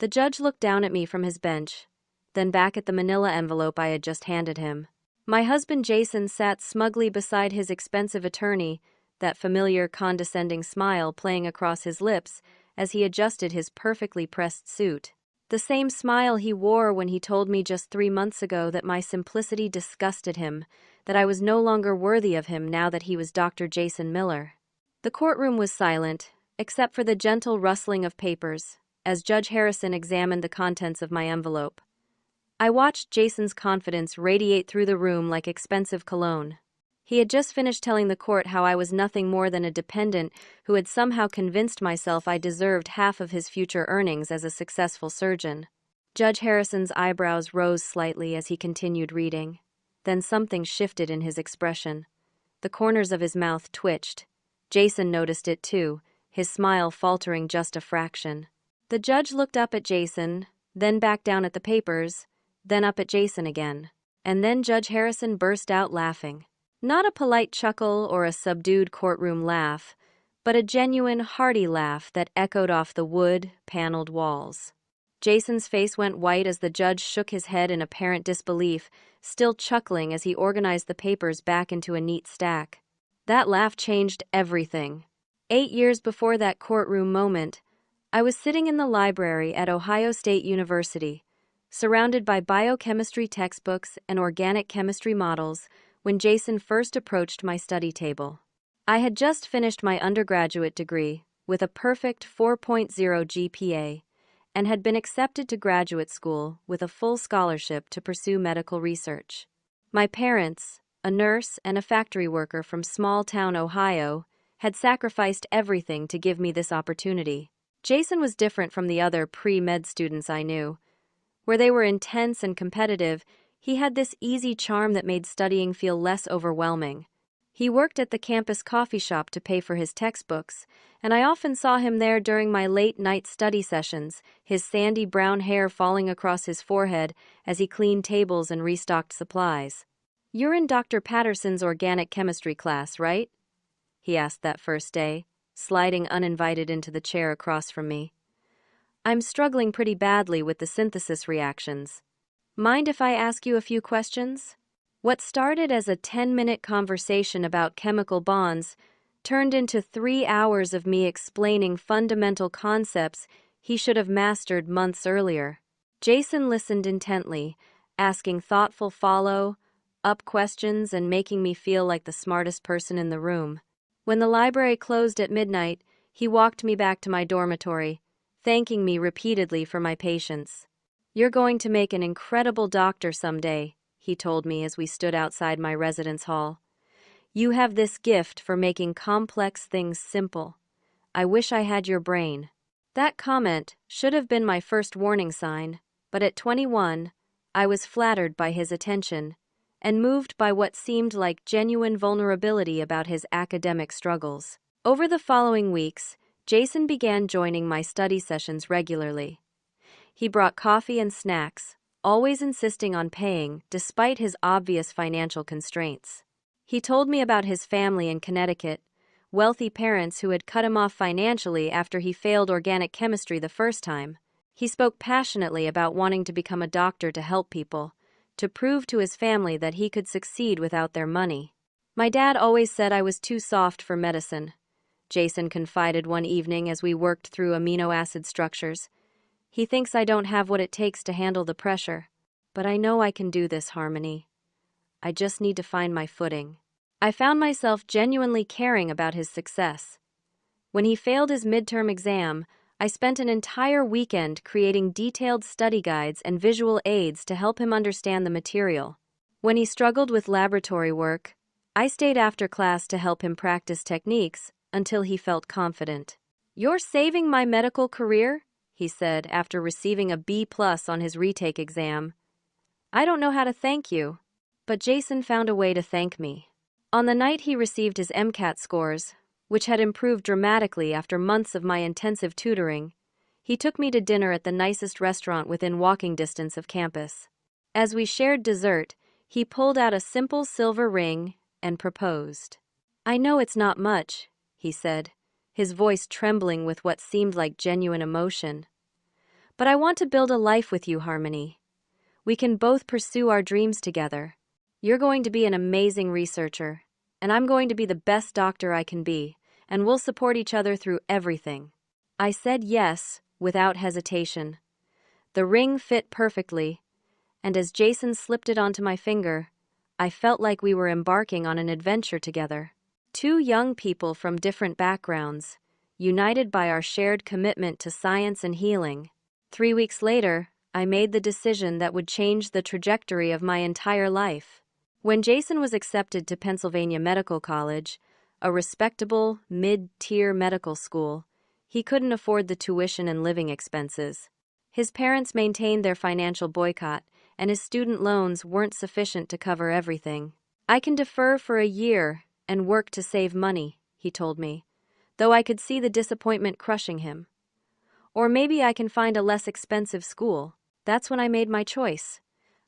The judge looked down at me from his bench, then back at the manila envelope I had just handed him. My husband Jason sat smugly beside his expensive attorney, that familiar condescending smile playing across his lips as he adjusted his perfectly pressed suit. The same smile he wore when he told me just 3 months ago that my simplicity disgusted him, that I was no longer worthy of him now that he was Dr. Jason Miller. The courtroom was silent, except for the gentle rustling of papers, as Judge Harrison examined the contents of my envelope. I watched Jason's confidence radiate through the room like expensive cologne. He had just finished telling the court how I was nothing more than a dependent who had somehow convinced myself I deserved half of his future earnings as a successful surgeon. Judge Harrison's eyebrows rose slightly as he continued reading. Then something shifted in his expression. The corners of his mouth twitched. Jason noticed it too, his smile faltering just a fraction. The judge looked up at Jason, then back down at the papers, then up at Jason again. And then Judge Harrison burst out laughing. Not a polite chuckle or a subdued courtroom laugh, but a genuine, hearty laugh that echoed off the wood, paneled walls. Jason's face went white as the judge shook his head in apparent disbelief, still chuckling as he organized the papers back into a neat stack. That laugh changed everything. 8 years before that courtroom moment, I was sitting in the library at Ohio State University, surrounded by biochemistry textbooks and organic chemistry models, when Jason first approached my study table. I had just finished my undergraduate degree with a perfect 4.0 GPA and had been accepted to graduate school with a full scholarship to pursue medical research. My parents, a nurse and a factory worker from small-town Ohio, had sacrificed everything to give me this opportunity. Jason was different from the other pre-med students I knew. Where they were intense and competitive, he had this easy charm that made studying feel less overwhelming. He worked at the campus coffee shop to pay for his textbooks, and I often saw him there during my late-night study sessions, his sandy brown hair falling across his forehead as he cleaned tables and restocked supplies. "You're in Dr. Patterson's organic chemistry class, right?" he asked that first day, sliding uninvited into the chair across from me. "I'm struggling pretty badly with the synthesis reactions. Mind if I ask you a few questions?" What started as a 10-minute conversation about chemical bonds turned into 3 hours of me explaining fundamental concepts he should have mastered months earlier. Jason listened intently, asking thoughtful follow-up questions and making me feel like the smartest person in the room. When the library closed at midnight, he walked me back to my dormitory, thanking me repeatedly for my patience. "You're going to make an incredible doctor someday," he told me as we stood outside my residence hall. "You have this gift for making complex things simple. I wish I had your brain." That comment should have been my first warning sign, but at 21, I was flattered by his attention and moved by what seemed like genuine vulnerability about his academic struggles. Over the following weeks, Jason began joining my study sessions regularly. He brought coffee and snacks, always insisting on paying despite his obvious financial constraints. He told me about his family in Connecticut, wealthy parents who had cut him off financially after he failed organic chemistry the first time. He spoke passionately about wanting to become a doctor to help people, to prove to his family that he could succeed without their money. "My dad always said I was too soft for medicine," Jason confided one evening as we worked through amino acid structures. "He thinks I don't have what it takes to handle the pressure. But I know I can do this, Harmony. I just need to find my footing." I found myself genuinely caring about his success. When he failed his midterm exam, I spent an entire weekend creating detailed study guides and visual aids to help him understand the material. When he struggled with laboratory work, I stayed after class to help him practice techniques until he felt confident. "You're saving my medical career," he said after receiving a B+ on his retake exam. "I don't know how to thank you." But Jason found a way to thank me. On the night he received his MCAT scores, which had improved dramatically after months of my intensive tutoring, he took me to dinner at the nicest restaurant within walking distance of campus. As we shared dessert, he pulled out a simple silver ring and proposed. "I know it's not much," he said, his voice trembling with what seemed like genuine emotion. But I want to build a life with you, Harmony. We can both pursue our dreams together. You're going to be an amazing researcher, and I'm going to be the best doctor I can be, and we'll support each other through everything. I said yes, without hesitation. The ring fit perfectly, and as Jason slipped it onto my finger, I felt like we were embarking on an adventure together. Two young people from different backgrounds, united by our shared commitment to science and healing. 3 weeks later, I made the decision that would change the trajectory of my entire life. When Jason was accepted to Pennsylvania Medical College, a respectable, mid-tier medical school, he couldn't afford the tuition and living expenses. His parents maintained their financial boycott, and his student loans weren't sufficient to cover everything. I can defer for a year and work to save money, he told me, though I could see the disappointment crushing him. Or maybe I can find a less expensive school. That's when I made my choice.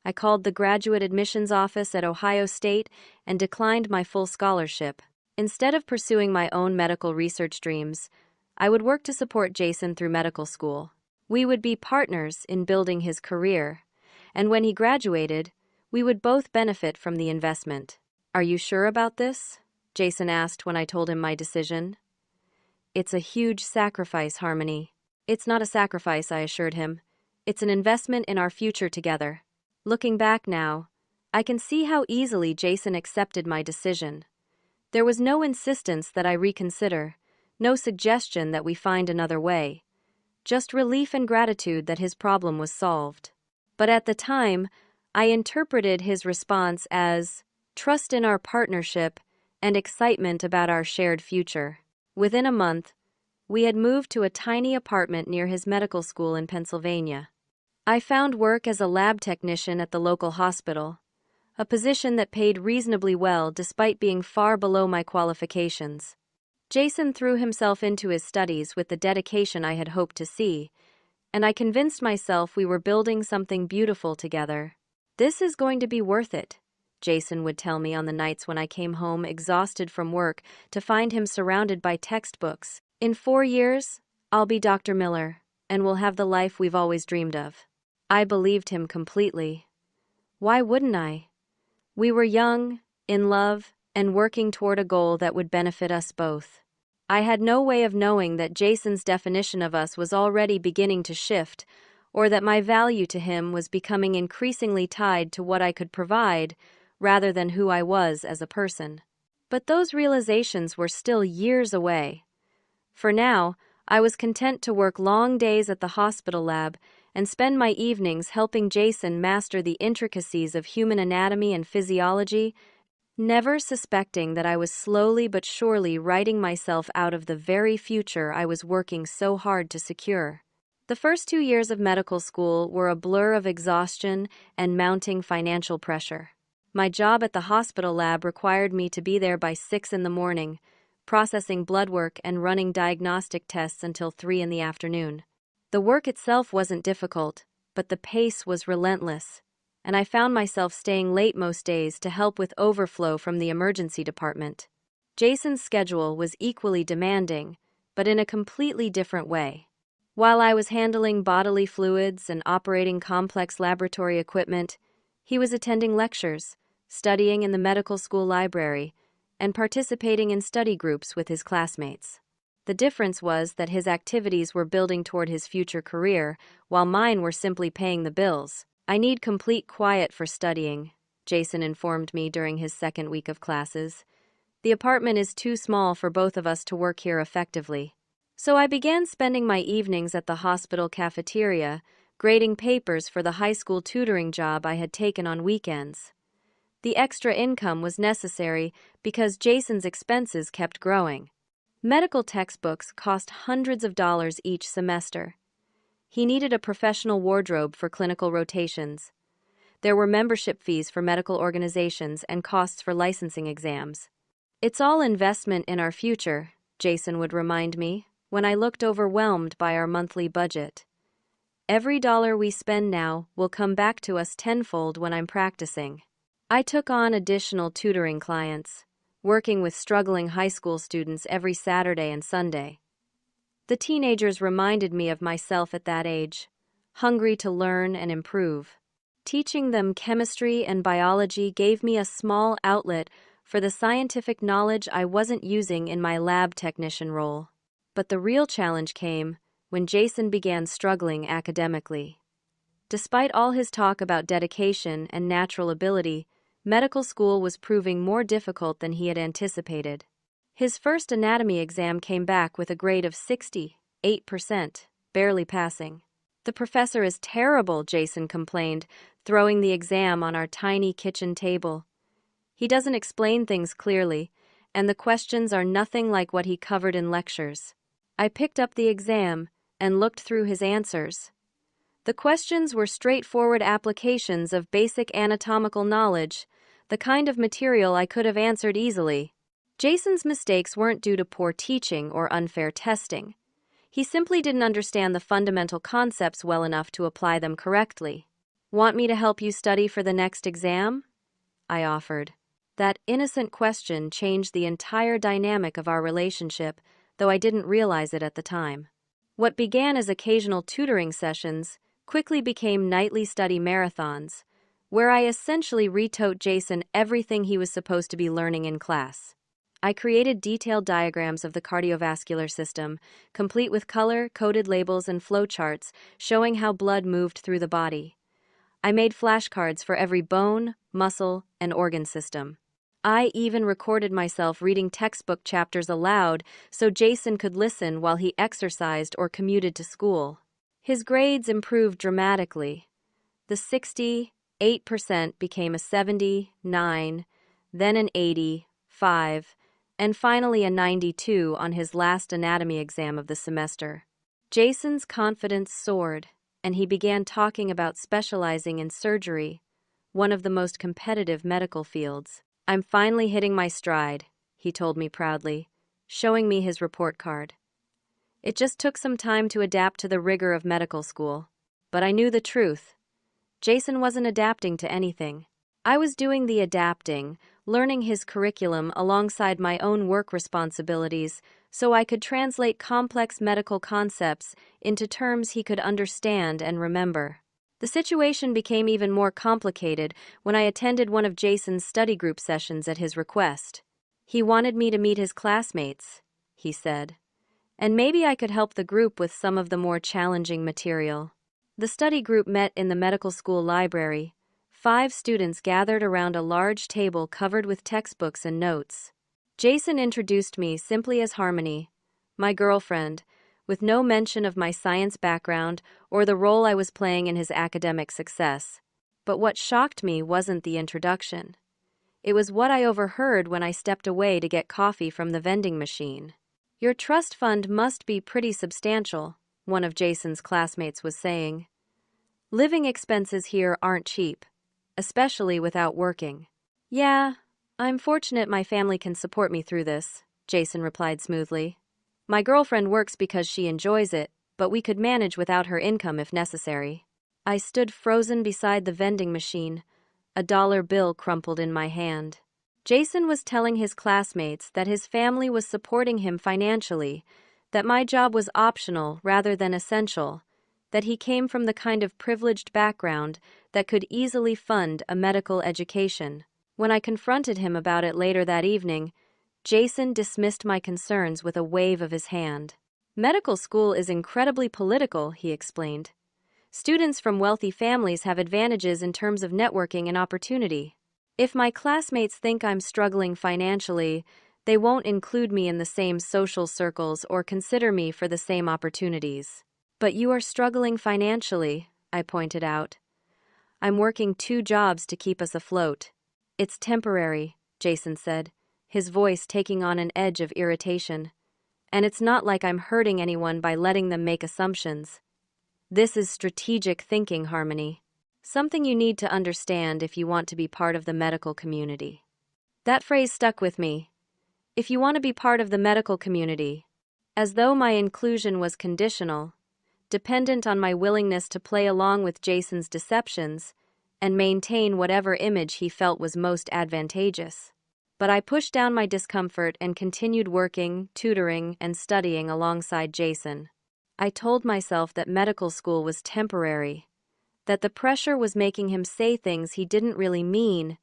I called the graduate admissions office at Ohio State and declined my full scholarship. Instead of pursuing my own medical research dreams, I would work to support Jason through medical school. We would be partners in building his career, and when he graduated, we would both benefit from the investment. Are you sure about this? Jason asked when I told him my decision. It's a huge sacrifice, Harmony. It's not a sacrifice, I assured him. It's an investment in our future together. Looking back now, I can see how easily Jason accepted my decision. There was no insistence that I reconsider, no suggestion that we find another way. Just relief and gratitude that his problem was solved. But at the time, I interpreted his response as trust in our partnership and excitement about our shared future. Within a month, we had moved to a tiny apartment near his medical school in Pennsylvania. I found work as a lab technician at the local hospital, a position that paid reasonably well despite being far below my qualifications. Jason threw himself into his studies with the dedication I had hoped to see, and I convinced myself we were building something beautiful together. This is going to be worth it, Jason would tell me on the nights when I came home exhausted from work to find him surrounded by textbooks. In 4 years, I'll be Dr. Miller, and we'll have the life we've always dreamed of. I believed him completely. Why wouldn't I? We were young, in love, and working toward a goal that would benefit us both. I had no way of knowing that Jason's definition of us was already beginning to shift, or that my value to him was becoming increasingly tied to what I could provide rather than who I was as a person. But those realizations were still years away. For now, I was content to work long days at the hospital lab and spend my evenings helping Jason master the intricacies of human anatomy and physiology, never suspecting that I was slowly but surely writing myself out of the very future I was working so hard to secure. The first 2 years of medical school were a blur of exhaustion and mounting financial pressure. My job at the hospital lab required me to be there by 6 in the morning, processing blood work and running diagnostic tests until 3 in the afternoon. The work itself wasn't difficult, but the pace was relentless, and I found myself staying late most days to help with overflow from the emergency department. Jason's schedule was equally demanding, but in a completely different way. While I was handling bodily fluids and operating complex laboratory equipment, he was attending lectures, studying in the medical school library, and participating in study groups with his classmates. The difference was that his activities were building toward his future career, while mine were simply paying the bills. I need complete quiet for studying, Jason informed me during his second week of classes. The apartment is too small for both of us to work here effectively. So I began spending my evenings at the hospital cafeteria, grading papers for the high school tutoring job I had taken on weekends. The extra income was necessary because Jason's expenses kept growing. Medical textbooks cost hundreds of dollars each semester. He needed a professional wardrobe for clinical rotations. There were membership fees for medical organizations and costs for licensing exams. It's all investment in our future, Jason would remind me, when I looked overwhelmed by our monthly budget. Every dollar we spend now will come back to us tenfold when I'm practicing. I took on additional tutoring clients, working with struggling high school students every Saturday and Sunday. The teenagers reminded me of myself at that age, hungry to learn and improve. Teaching them chemistry and biology gave me a small outlet for the scientific knowledge I wasn't using in my lab technician role. But the real challenge came when Jason began struggling academically. Despite all his talk about dedication and natural ability, medical school was proving more difficult than he had anticipated. His first anatomy exam came back with a grade of 68%, barely passing. "The professor is terrible," Jason complained, throwing the exam on our tiny kitchen table. "He doesn't explain things clearly, and the questions are nothing like what he covered in lectures." I picked up the exam and looked through his answers. The questions were straightforward applications of basic anatomical knowledge, the kind of material I could have answered easily. Jason's mistakes weren't due to poor teaching or unfair testing. He simply didn't understand the fundamental concepts well enough to apply them correctly. "Want me to help you study for the next exam?" I offered. That innocent question changed the entire dynamic of our relationship, though I didn't realize it at the time. What began as occasional tutoring sessions quickly became nightly study marathons, where I essentially retaught Jason everything he was supposed to be learning in class. I created detailed diagrams of the cardiovascular system, complete with color-coded labels and flowcharts showing how blood moved through the body. I made flashcards for every bone, muscle, and organ system. I even recorded myself reading textbook chapters aloud so Jason could listen while he exercised or commuted to school. His grades improved dramatically. The 68% became a 79, then an 85, and finally a 92 on his last anatomy exam of the semester. Jason's confidence soared, and he began talking about specializing in surgery, one of the most competitive medical fields. "I'm finally hitting my stride," he told me proudly, showing me his report card. "It just took some time to adapt to the rigor of medical school. But I knew the truth. Jason wasn't adapting to anything. I was doing the adapting, learning his curriculum alongside my own work responsibilities so I could translate complex medical concepts into terms he could understand and remember. The situation became even more complicated when I attended one of Jason's study group sessions at his request. He wanted me to meet his classmates, he said, and maybe I could help the group with some of the more challenging material. The study group met in the medical school library. 5 students gathered around a large table covered with textbooks and notes. Jason introduced me simply as Harmony, my girlfriend, with no mention of my science background or the role I was playing in his academic success. But what shocked me wasn't the introduction. It was what I overheard when I stepped away to get coffee from the vending machine. "Your trust fund must be pretty substantial," one of Jason's classmates was saying. "Living expenses here aren't cheap, especially without working." "Yeah, I'm fortunate my family can support me through this," Jason replied smoothly. "My girlfriend works because she enjoys it, but we could manage without her income if necessary." I stood frozen beside the vending machine, a dollar bill crumpled in my hand. Jason was telling his classmates that his family was supporting him financially, that my job was optional rather than essential, that he came from the kind of privileged background that could easily fund a medical education. When I confronted him about it later that evening, Jason dismissed my concerns with a wave of his hand. "Medical school is incredibly political," he explained. "Students from wealthy families have advantages in terms of networking and opportunity. If my classmates think I'm struggling financially, they won't include me in the same social circles or consider me for the same opportunities." "But you are struggling financially," I pointed out. "I'm working 2 jobs to keep us afloat." "It's temporary," Jason said, his voice taking on an edge of irritation. "And it's not like I'm hurting anyone by letting them make assumptions. This is strategic thinking, Harmony. Something you need to understand if you want to be part of the medical community." That phrase stuck with me. If you want to be part of the medical community. As though my inclusion was conditional, dependent on my willingness to play along with Jason's deceptions and maintain whatever image he felt was most advantageous. But I pushed down my discomfort and continued working, tutoring, and studying alongside Jason. I told myself that medical school was temporary, that the pressure was making him say things he didn't really mean,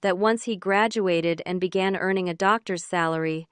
that once he graduated and began earning a doctor's salary,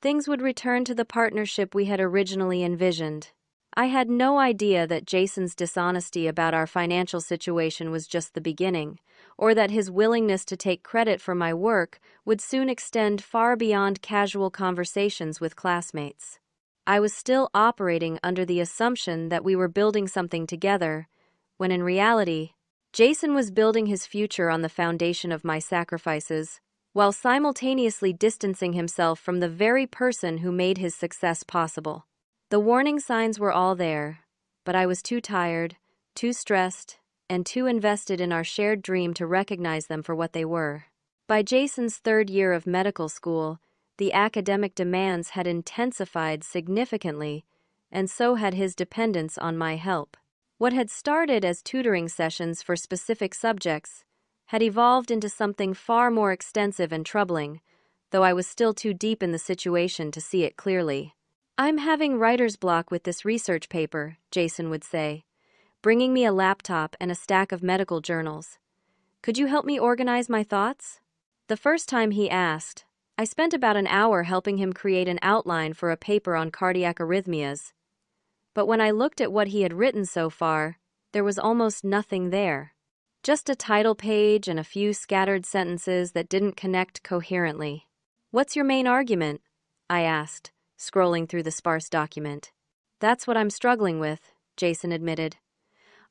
things would return to the partnership we had originally envisioned. I had no idea that Jason's dishonesty about our financial situation was just the beginning, or that his willingness to take credit for my work would soon extend far beyond casual conversations with classmates. I was still operating under the assumption that we were building something together, when in reality, Jason was building his future on the foundation of my sacrifices, while simultaneously distancing himself from the very person who made his success possible. The warning signs were all there, but I was too tired, too stressed, and too invested in our shared dream to recognize them for what they were. By Jason's third year of medical school, the academic demands had intensified significantly, and so had his dependence on my help. What had started as tutoring sessions for specific subjects had evolved into something far more extensive and troubling, though I was still too deep in the situation to see it clearly. "I'm having writer's block with this research paper," Jason would say, bringing me a laptop and a stack of medical journals. "Could you help me organize my thoughts?" The first time he asked, I spent about an hour helping him create an outline for a paper on cardiac arrhythmias. But when I looked at what he had written so far, there was almost nothing there. Just a title page and a few scattered sentences that didn't connect coherently. "What's your main argument?" I asked, scrolling through the sparse document. "That's what I'm struggling with," Jason admitted.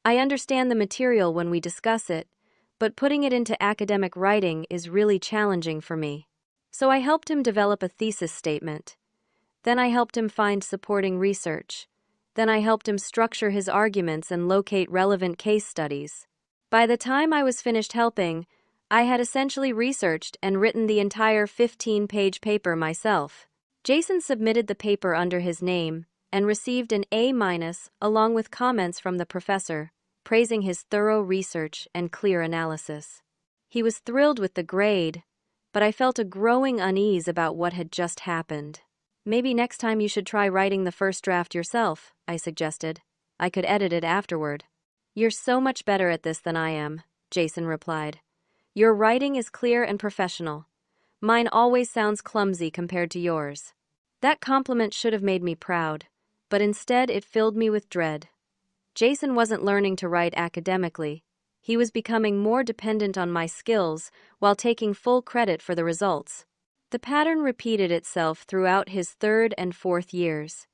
"I understand the material when we discuss it, but putting it into academic writing is really challenging for me." So I helped him develop a thesis statement. Then I helped him find supporting research. Then I helped him structure his arguments and locate relevant case studies. By the time I was finished helping, I had essentially researched and written the entire 15-page paper myself. Jason submitted the paper under his name and received an A- along with comments from the professor, praising his thorough research and clear analysis. He was thrilled with the grade, but I felt a growing unease about what had just happened. "Maybe next time you should try writing the first draft yourself," I suggested. "I could edit it afterward." "You're so much better at this than I am," Jason replied. "Your writing is clear and professional. Mine always sounds clumsy compared to yours." That compliment should have made me proud, but instead it filled me with dread. Jason wasn't learning to write academically. He was becoming more dependent on my skills while taking full credit for the results. The pattern repeated itself throughout his third and fourth years.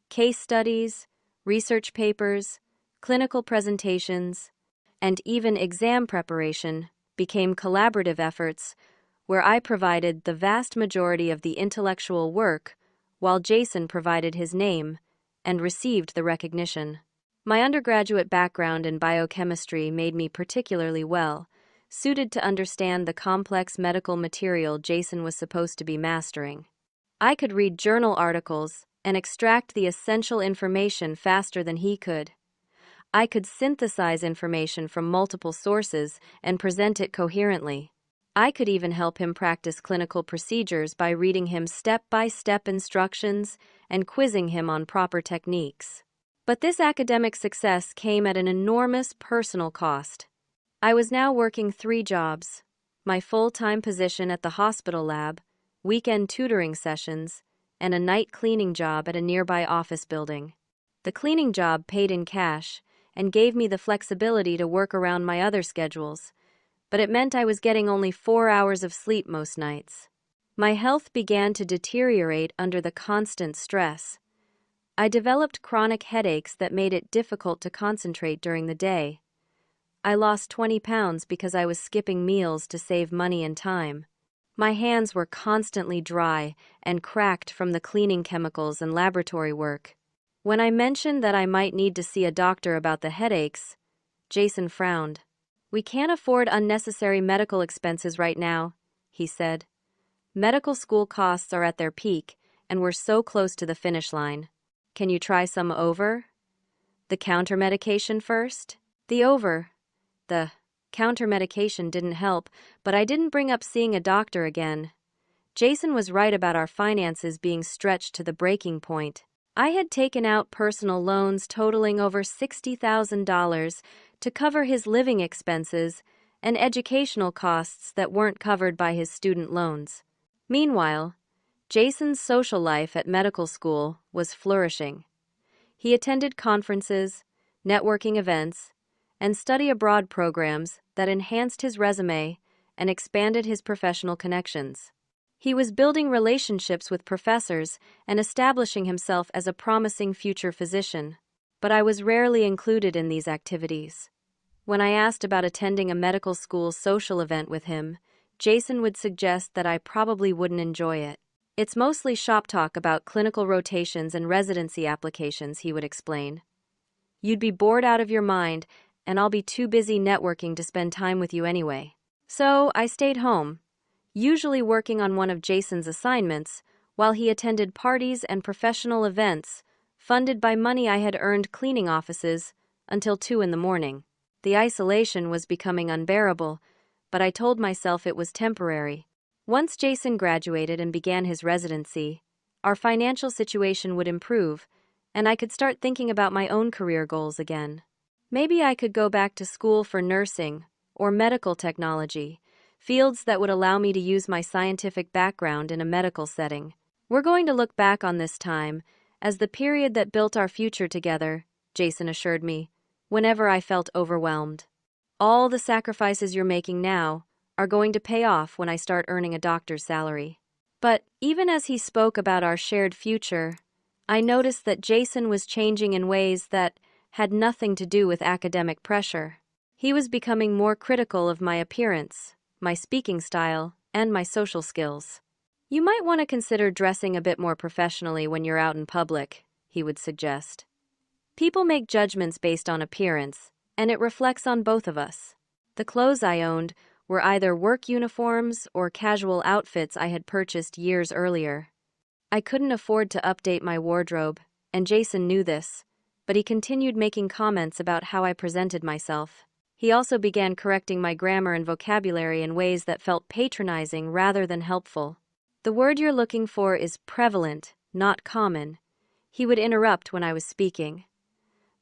Case studies, research papers, clinical presentations, and even exam preparation became collaborative efforts where I provided the vast majority of the intellectual work while Jason provided his name and received the recognition. My undergraduate background in biochemistry made me particularly well suited to understand the complex medical material Jason was supposed to be mastering. I could read journal articles and extract the essential information faster than he could. I could synthesize information from multiple sources and present it coherently. I could even help him practice clinical procedures by reading him step-by-step instructions and quizzing him on proper techniques. But this academic success came at an enormous personal cost. I was now working 3 jobs: my full-time position at the hospital lab, weekend tutoring sessions, and a night cleaning job at a nearby office building. The cleaning job paid in cash and gave me the flexibility to work around my other schedules, but it meant I was getting only 4 hours of sleep most nights. My health began to deteriorate under the constant stress. I developed chronic headaches that made it difficult to concentrate during the day. I lost 20 pounds because I was skipping meals to save money and time. My hands were constantly dry and cracked from the cleaning chemicals and laboratory work. When I mentioned that I might need to see a doctor about the headaches, Jason frowned. "We can't afford unnecessary medical expenses right now," he said. "Medical school costs are at their peak, and we're so close to the finish line. Can you try some over? The counter medication first?" The counter medication didn't help, but I didn't bring up seeing a doctor again. Jason was right about our finances being stretched to the breaking point. I had taken out personal loans totaling over $60,000 to cover his living expenses and educational costs that weren't covered by his student loans. Meanwhile, Jason's social life at medical school was flourishing. He attended conferences, networking events, and study abroad programs that enhanced his resume and expanded his professional connections. He was building relationships with professors and establishing himself as a promising future physician, but I was rarely included in these activities. When I asked about attending a medical school social event with him, Jason would suggest that I probably wouldn't enjoy it. It's mostly shop talk about clinical rotations and residency applications, he would explain. You'd be bored out of your mind, and I'll be too busy networking to spend time with you anyway. So I stayed home, usually working on one of Jason's assignments, while he attended parties and professional events, funded by money I had earned cleaning offices, until 2 in the morning. The isolation was becoming unbearable, but I told myself it was temporary. Once Jason graduated and began his residency, our financial situation would improve, and I could start thinking about my own career goals again. Maybe I could go back to school for nursing or medical technology, fields that would allow me to use my scientific background in a medical setting. We're going to look back on this time as the period that built our future together, Jason assured me, whenever I felt overwhelmed. All the sacrifices you're making now are going to pay off when I start earning a doctor's salary. But even as he spoke about our shared future, I noticed that Jason was changing in ways that had nothing to do with academic pressure. He was becoming more critical of my appearance, my speaking style, and my social skills. You might want to consider dressing a bit more professionally when you're out in public, he would suggest. People make judgments based on appearance, and it reflects on both of us. The clothes I owned were either work uniforms or casual outfits I had purchased years earlier. I couldn't afford to update my wardrobe, and Jason knew this, but he continued making comments about how I presented myself. He also began correcting my grammar and vocabulary in ways that felt patronizing rather than helpful. The word you're looking for is prevalent, not common, he would interrupt when I was speaking.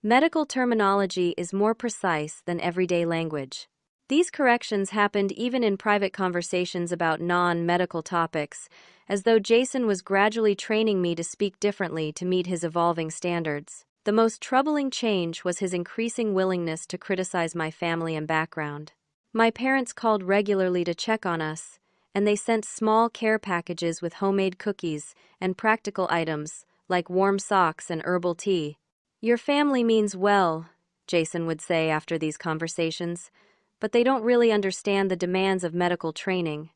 Medical terminology is more precise than everyday language. These corrections happened even in private conversations about non-medical topics, as though Jason was gradually training me to speak differently to meet his evolving standards. The most troubling change was his increasing willingness to criticize my family and background. My parents called regularly to check on us, and they sent small care packages with homemade cookies and practical items like warm socks and herbal tea. Your family means well, Jason would say after these conversations, but they don't really understand the demands of medical training.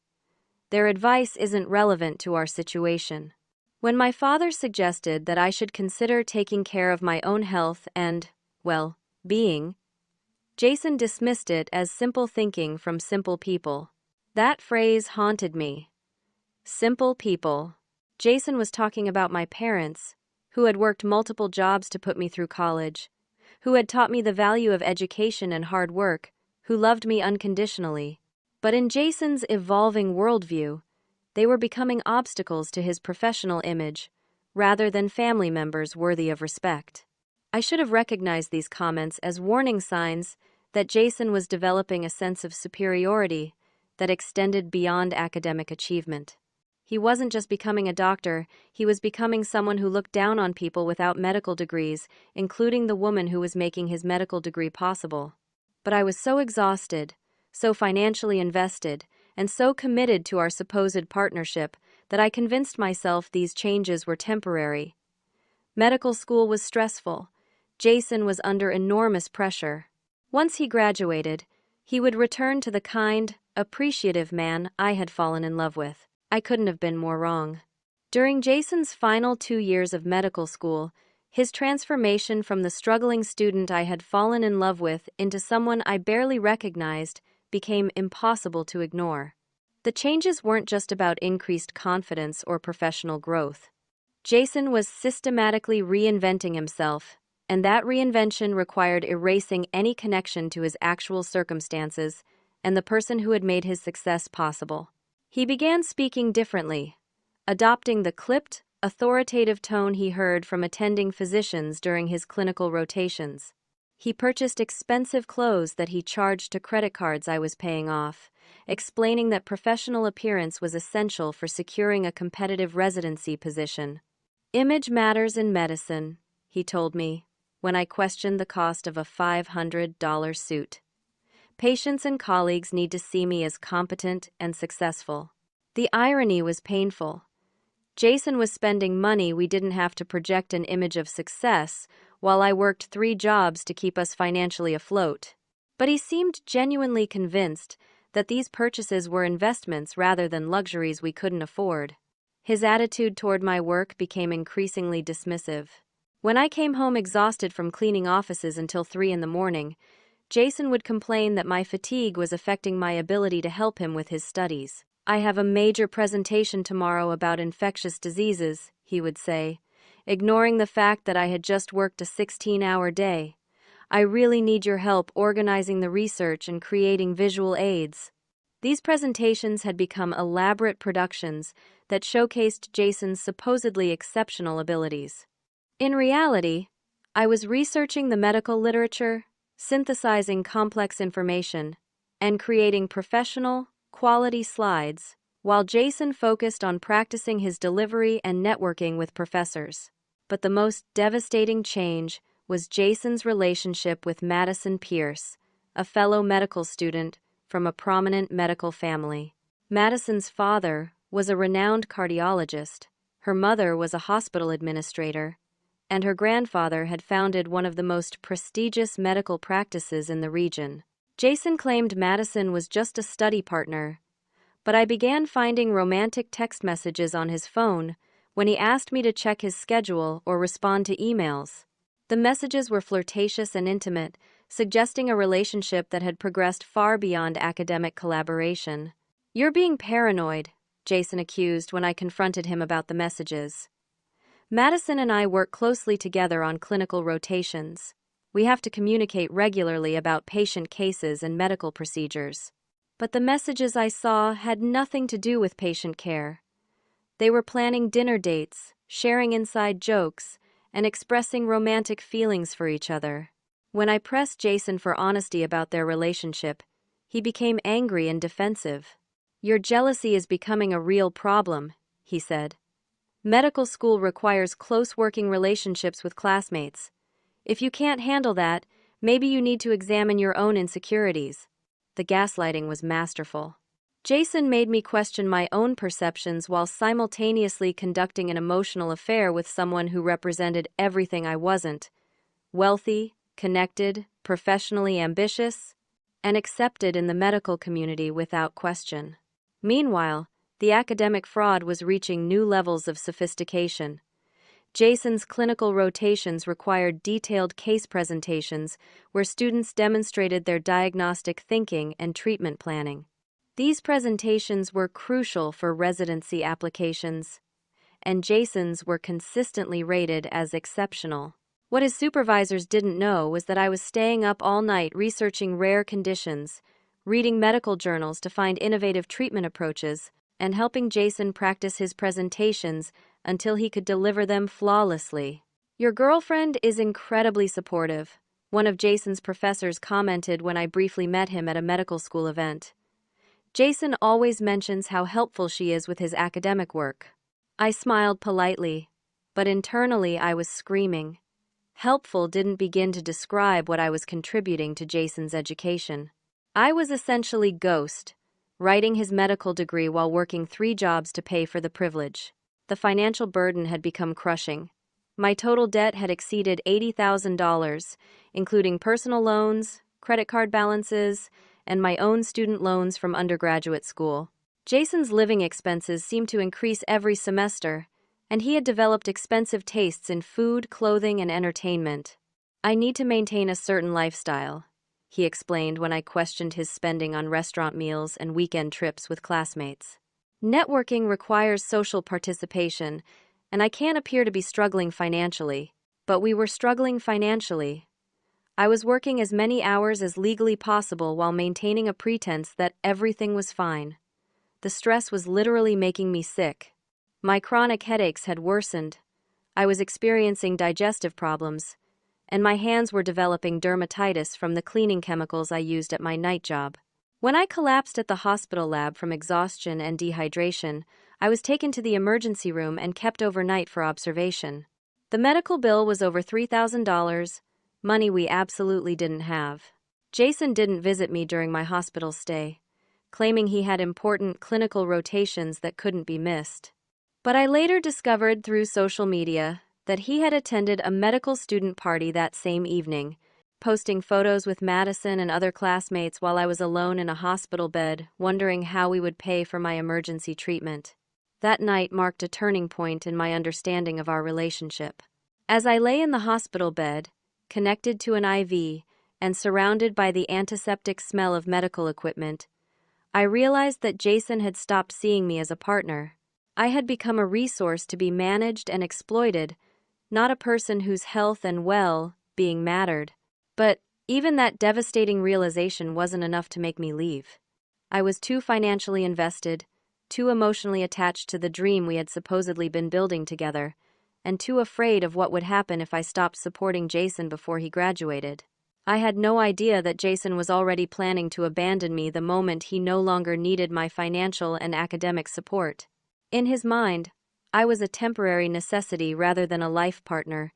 Their advice isn't relevant to our situation. When my father suggested that I should consider taking care of my own health and, well, being, Jason dismissed it as simple thinking from simple people. That phrase haunted me. Simple people. Jason was talking about my parents, who had worked multiple jobs to put me through college, who had taught me the value of education and hard work, who loved me unconditionally. But in Jason's evolving worldview, they were becoming obstacles to his professional image, rather than family members worthy of respect. I should have recognized these comments as warning signs that Jason was developing a sense of superiority that extended beyond academic achievement. He wasn't just becoming a doctor, he was becoming someone who looked down on people without medical degrees, including the woman who was making his medical degree possible. But I was so exhausted, so financially invested, and so committed to our supposed partnership that I convinced myself these changes were temporary. Medical school was stressful. Jason was under enormous pressure. Once he graduated, he would return to the kind, appreciative man I had fallen in love with. I couldn't have been more wrong. During Jason's final 2 years of medical school, his transformation from the struggling student I had fallen in love with into someone I barely recognized became impossible to ignore. The changes weren't just about increased confidence or professional growth. Jason was systematically reinventing himself, and that reinvention required erasing any connection to his actual circumstances and the person who had made his success possible. He began speaking differently, adopting the clipped, authoritative tone he heard from attending physicians during his clinical rotations. He purchased expensive clothes that he charged to credit cards I was paying off, explaining that professional appearance was essential for securing a competitive residency position. "Image matters in medicine," he told me, when I questioned the cost of a $500 suit. "Patients and colleagues need to see me as competent and successful." The irony was painful. Jason was spending money we didn't have to project an image of success, while I worked 3 jobs to keep us financially afloat. But he seemed genuinely convinced that these purchases were investments rather than luxuries we couldn't afford. His attitude toward my work became increasingly dismissive. When I came home exhausted from cleaning offices until 3 in the morning, Jason would complain that my fatigue was affecting my ability to help him with his studies. "I have a major presentation tomorrow about infectious diseases," he would say, ignoring the fact that I had just worked a 16-hour day. "I really need your help organizing the research and creating visual aids." These presentations had become elaborate productions that showcased Jason's supposedly exceptional abilities. In reality, I was researching the medical literature, synthesizing complex information, and creating professional, quality slides, while Jason focused on practicing his delivery and networking with professors. But the most devastating change was Jason's relationship with Madison Pierce, a fellow medical student from a prominent medical family. Madison's father was a renowned cardiologist, her mother was a hospital administrator, and her grandfather had founded one of the most prestigious medical practices in the region. Jason claimed Madison was just a study partner, but I began finding romantic text messages on his phone when he asked me to check his schedule or respond to emails. The messages were flirtatious and intimate, suggesting a relationship that had progressed far beyond academic collaboration. "You're being paranoid," Jason accused when I confronted him about the messages. "Madison and I work closely together on clinical rotations. We have to communicate regularly about patient cases and medical procedures." But the messages I saw had nothing to do with patient care. They were planning dinner dates, sharing inside jokes, and expressing romantic feelings for each other. When I pressed Jason for honesty about their relationship, he became angry and defensive. "Your jealousy is becoming a real problem," he said. "Medical school requires close working relationships with classmates. If you can't handle that, maybe you need to examine your own insecurities." The gaslighting was masterful. Jason made me question my own perceptions while simultaneously conducting an emotional affair with someone who represented everything I wasn't: wealthy, connected, professionally ambitious, and accepted in the medical community without question. Meanwhile, the academic fraud was reaching new levels of sophistication. Jason's clinical rotations required detailed case presentations where students demonstrated their diagnostic thinking and treatment planning. These presentations were crucial for residency applications, and Jason's were consistently rated as exceptional. What his supervisors didn't know was that I was staying up all night researching rare conditions, reading medical journals to find innovative treatment approaches, and helping Jason practice his presentations until he could deliver them flawlessly. "Your girlfriend is incredibly supportive," one of Jason's professors commented when I briefly met him at a medical school event. "Jason always mentions how helpful she is with his academic work." I smiled politely, but internally I was screaming. Helpful didn't begin to describe what I was contributing to Jason's education. I was essentially ghost, writing his medical degree while working 3 jobs to pay for the privilege. The financial burden had become crushing. My total debt had exceeded $80,000, including personal loans, credit card balances, and my own student loans from undergraduate school. Jason's living expenses seemed to increase every semester, and he had developed expensive tastes in food, clothing, and entertainment. "I need to maintain a certain lifestyle," he explained when I questioned his spending on restaurant meals and weekend trips with classmates. "Networking requires social participation, and I can't appear to be struggling financially." But we were struggling financially. I was working as many hours as legally possible while maintaining a pretense that everything was fine. The stress was literally making me sick. My chronic headaches had worsened. I was experiencing digestive problems, and my hands were developing dermatitis from the cleaning chemicals I used at my night job. When I collapsed at the hospital lab from exhaustion and dehydration, I was taken to the emergency room and kept overnight for observation. The medical bill was over $3,000, money we absolutely didn't have. Jason didn't visit me during my hospital stay, claiming he had important clinical rotations that couldn't be missed. But I later discovered through social media that he had attended a medical student party that same evening, posting photos with Madison and other classmates while I was alone in a hospital bed, wondering how we would pay for my emergency treatment. That night marked a turning point in my understanding of our relationship. As I lay in the hospital bed, connected to an IV, and surrounded by the antiseptic smell of medical equipment, I realized that Jason had stopped seeing me as a partner. I had become a resource to be managed and exploited, not a person whose health and well-being mattered. But even that devastating realization wasn't enough to make me leave. I was too financially invested, too emotionally attached to the dream we had supposedly been building together, and too afraid of what would happen if I stopped supporting Jason before he graduated. I had no idea that Jason was already planning to abandon me the moment he no longer needed my financial and academic support. In his mind, I was a temporary necessity rather than a life partner,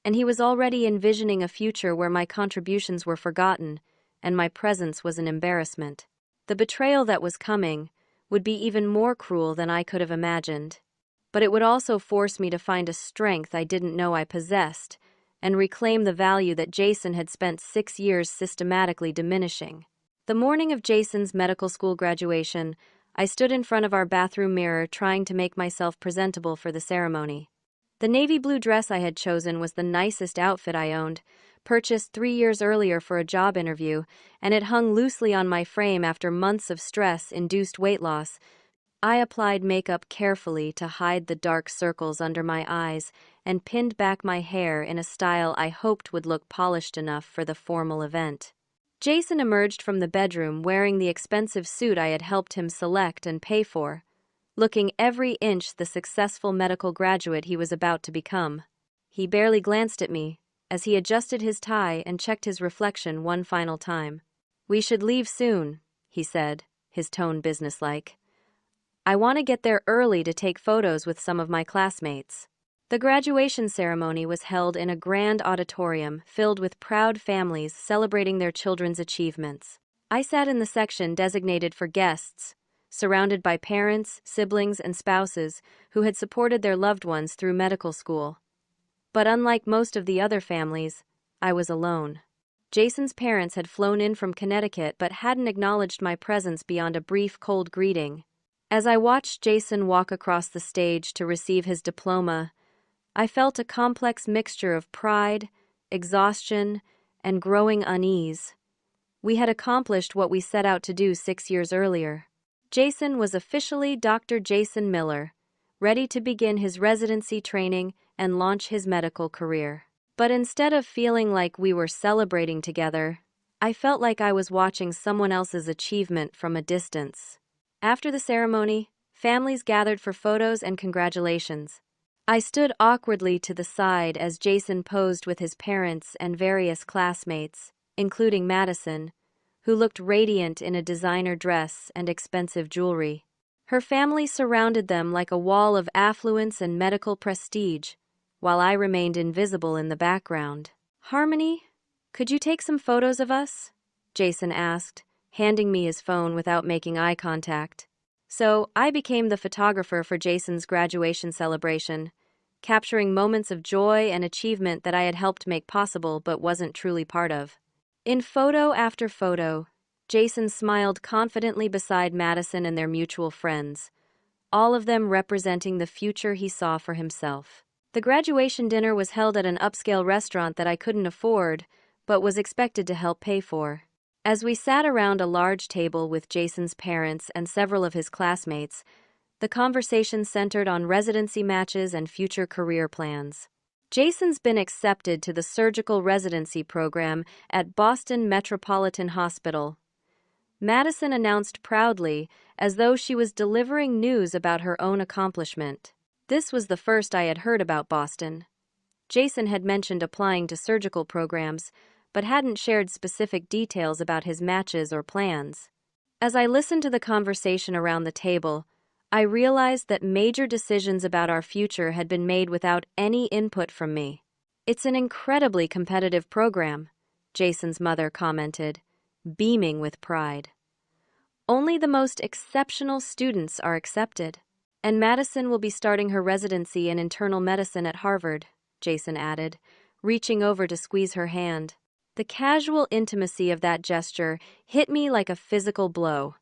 and he was already envisioning a future where my contributions were forgotten and my presence was an embarrassment. The betrayal that was coming would be even more cruel than I could have imagined. But it would also force me to find a strength I didn't know I possessed and reclaim the value that Jason had spent 6 years systematically diminishing. The morning of Jason's medical school graduation, I stood in front of our bathroom mirror trying to make myself presentable for the ceremony. The navy blue dress I had chosen was the nicest outfit I owned, purchased 3 years earlier for a job interview, and it hung loosely on my frame after months of stress-induced weight loss. I applied makeup carefully to hide the dark circles under my eyes and pinned back my hair in a style I hoped would look polished enough for the formal event. Jason emerged from the bedroom wearing the expensive suit I had helped him select and pay for, looking every inch the successful medical graduate he was about to become. He barely glanced at me as he adjusted his tie and checked his reflection one final time. "We should leave soon," he said, his tone businesslike. "I want to get there early to take photos with some of my classmates." The graduation ceremony was held in a grand auditorium filled with proud families celebrating their children's achievements. I sat in the section designated for guests, surrounded by parents, siblings, and spouses who had supported their loved ones through medical school. But unlike most of the other families, I was alone. Jason's parents had flown in from Connecticut but hadn't acknowledged my presence beyond a brief cold greeting. As I watched Jason walk across the stage to receive his diploma, I felt a complex mixture of pride, exhaustion, and growing unease. We had accomplished what we set out to do 6 years earlier. Jason was officially Dr. Jason Miller, ready to begin his residency training and launch his medical career. But instead of feeling like we were celebrating together, I felt like I was watching someone else's achievement from a distance. After the ceremony, families gathered for photos and congratulations. I stood awkwardly to the side as Jason posed with his parents and various classmates, including Madison, who looked radiant in a designer dress and expensive jewelry. Her family surrounded them like a wall of affluence and medical prestige, while I remained invisible in the background. "Harmony, could you take some photos of us?" Jason asked, handing me his phone without making eye contact. So I became the photographer for Jason's graduation celebration, capturing moments of joy and achievement that I had helped make possible but wasn't truly part of. In photo after photo, Jason smiled confidently beside Madison and their mutual friends, all of them representing the future he saw for himself. The graduation dinner was held at an upscale restaurant that I couldn't afford, but was expected to help pay for. As we sat around a large table with Jason's parents and several of his classmates, the conversation centered on residency matches and future career plans. Jason's been accepted to the surgical residency program at Boston Metropolitan Hospital, Madison announced proudly, as though she was delivering news about her own accomplishment. This was the first I had heard about Boston. Jason had mentioned applying to surgical programs, but hadn't shared specific details about his matches or plans. As I listened to the conversation around the table, I realized that major decisions about our future had been made without any input from me. "It's an incredibly competitive program," Jason's mother commented, beaming with pride. "Only the most exceptional students are accepted. And Madison will be starting her residency in internal medicine at Harvard," Jason added, reaching over to squeeze her hand. The casual intimacy of that gesture hit me like a physical blow.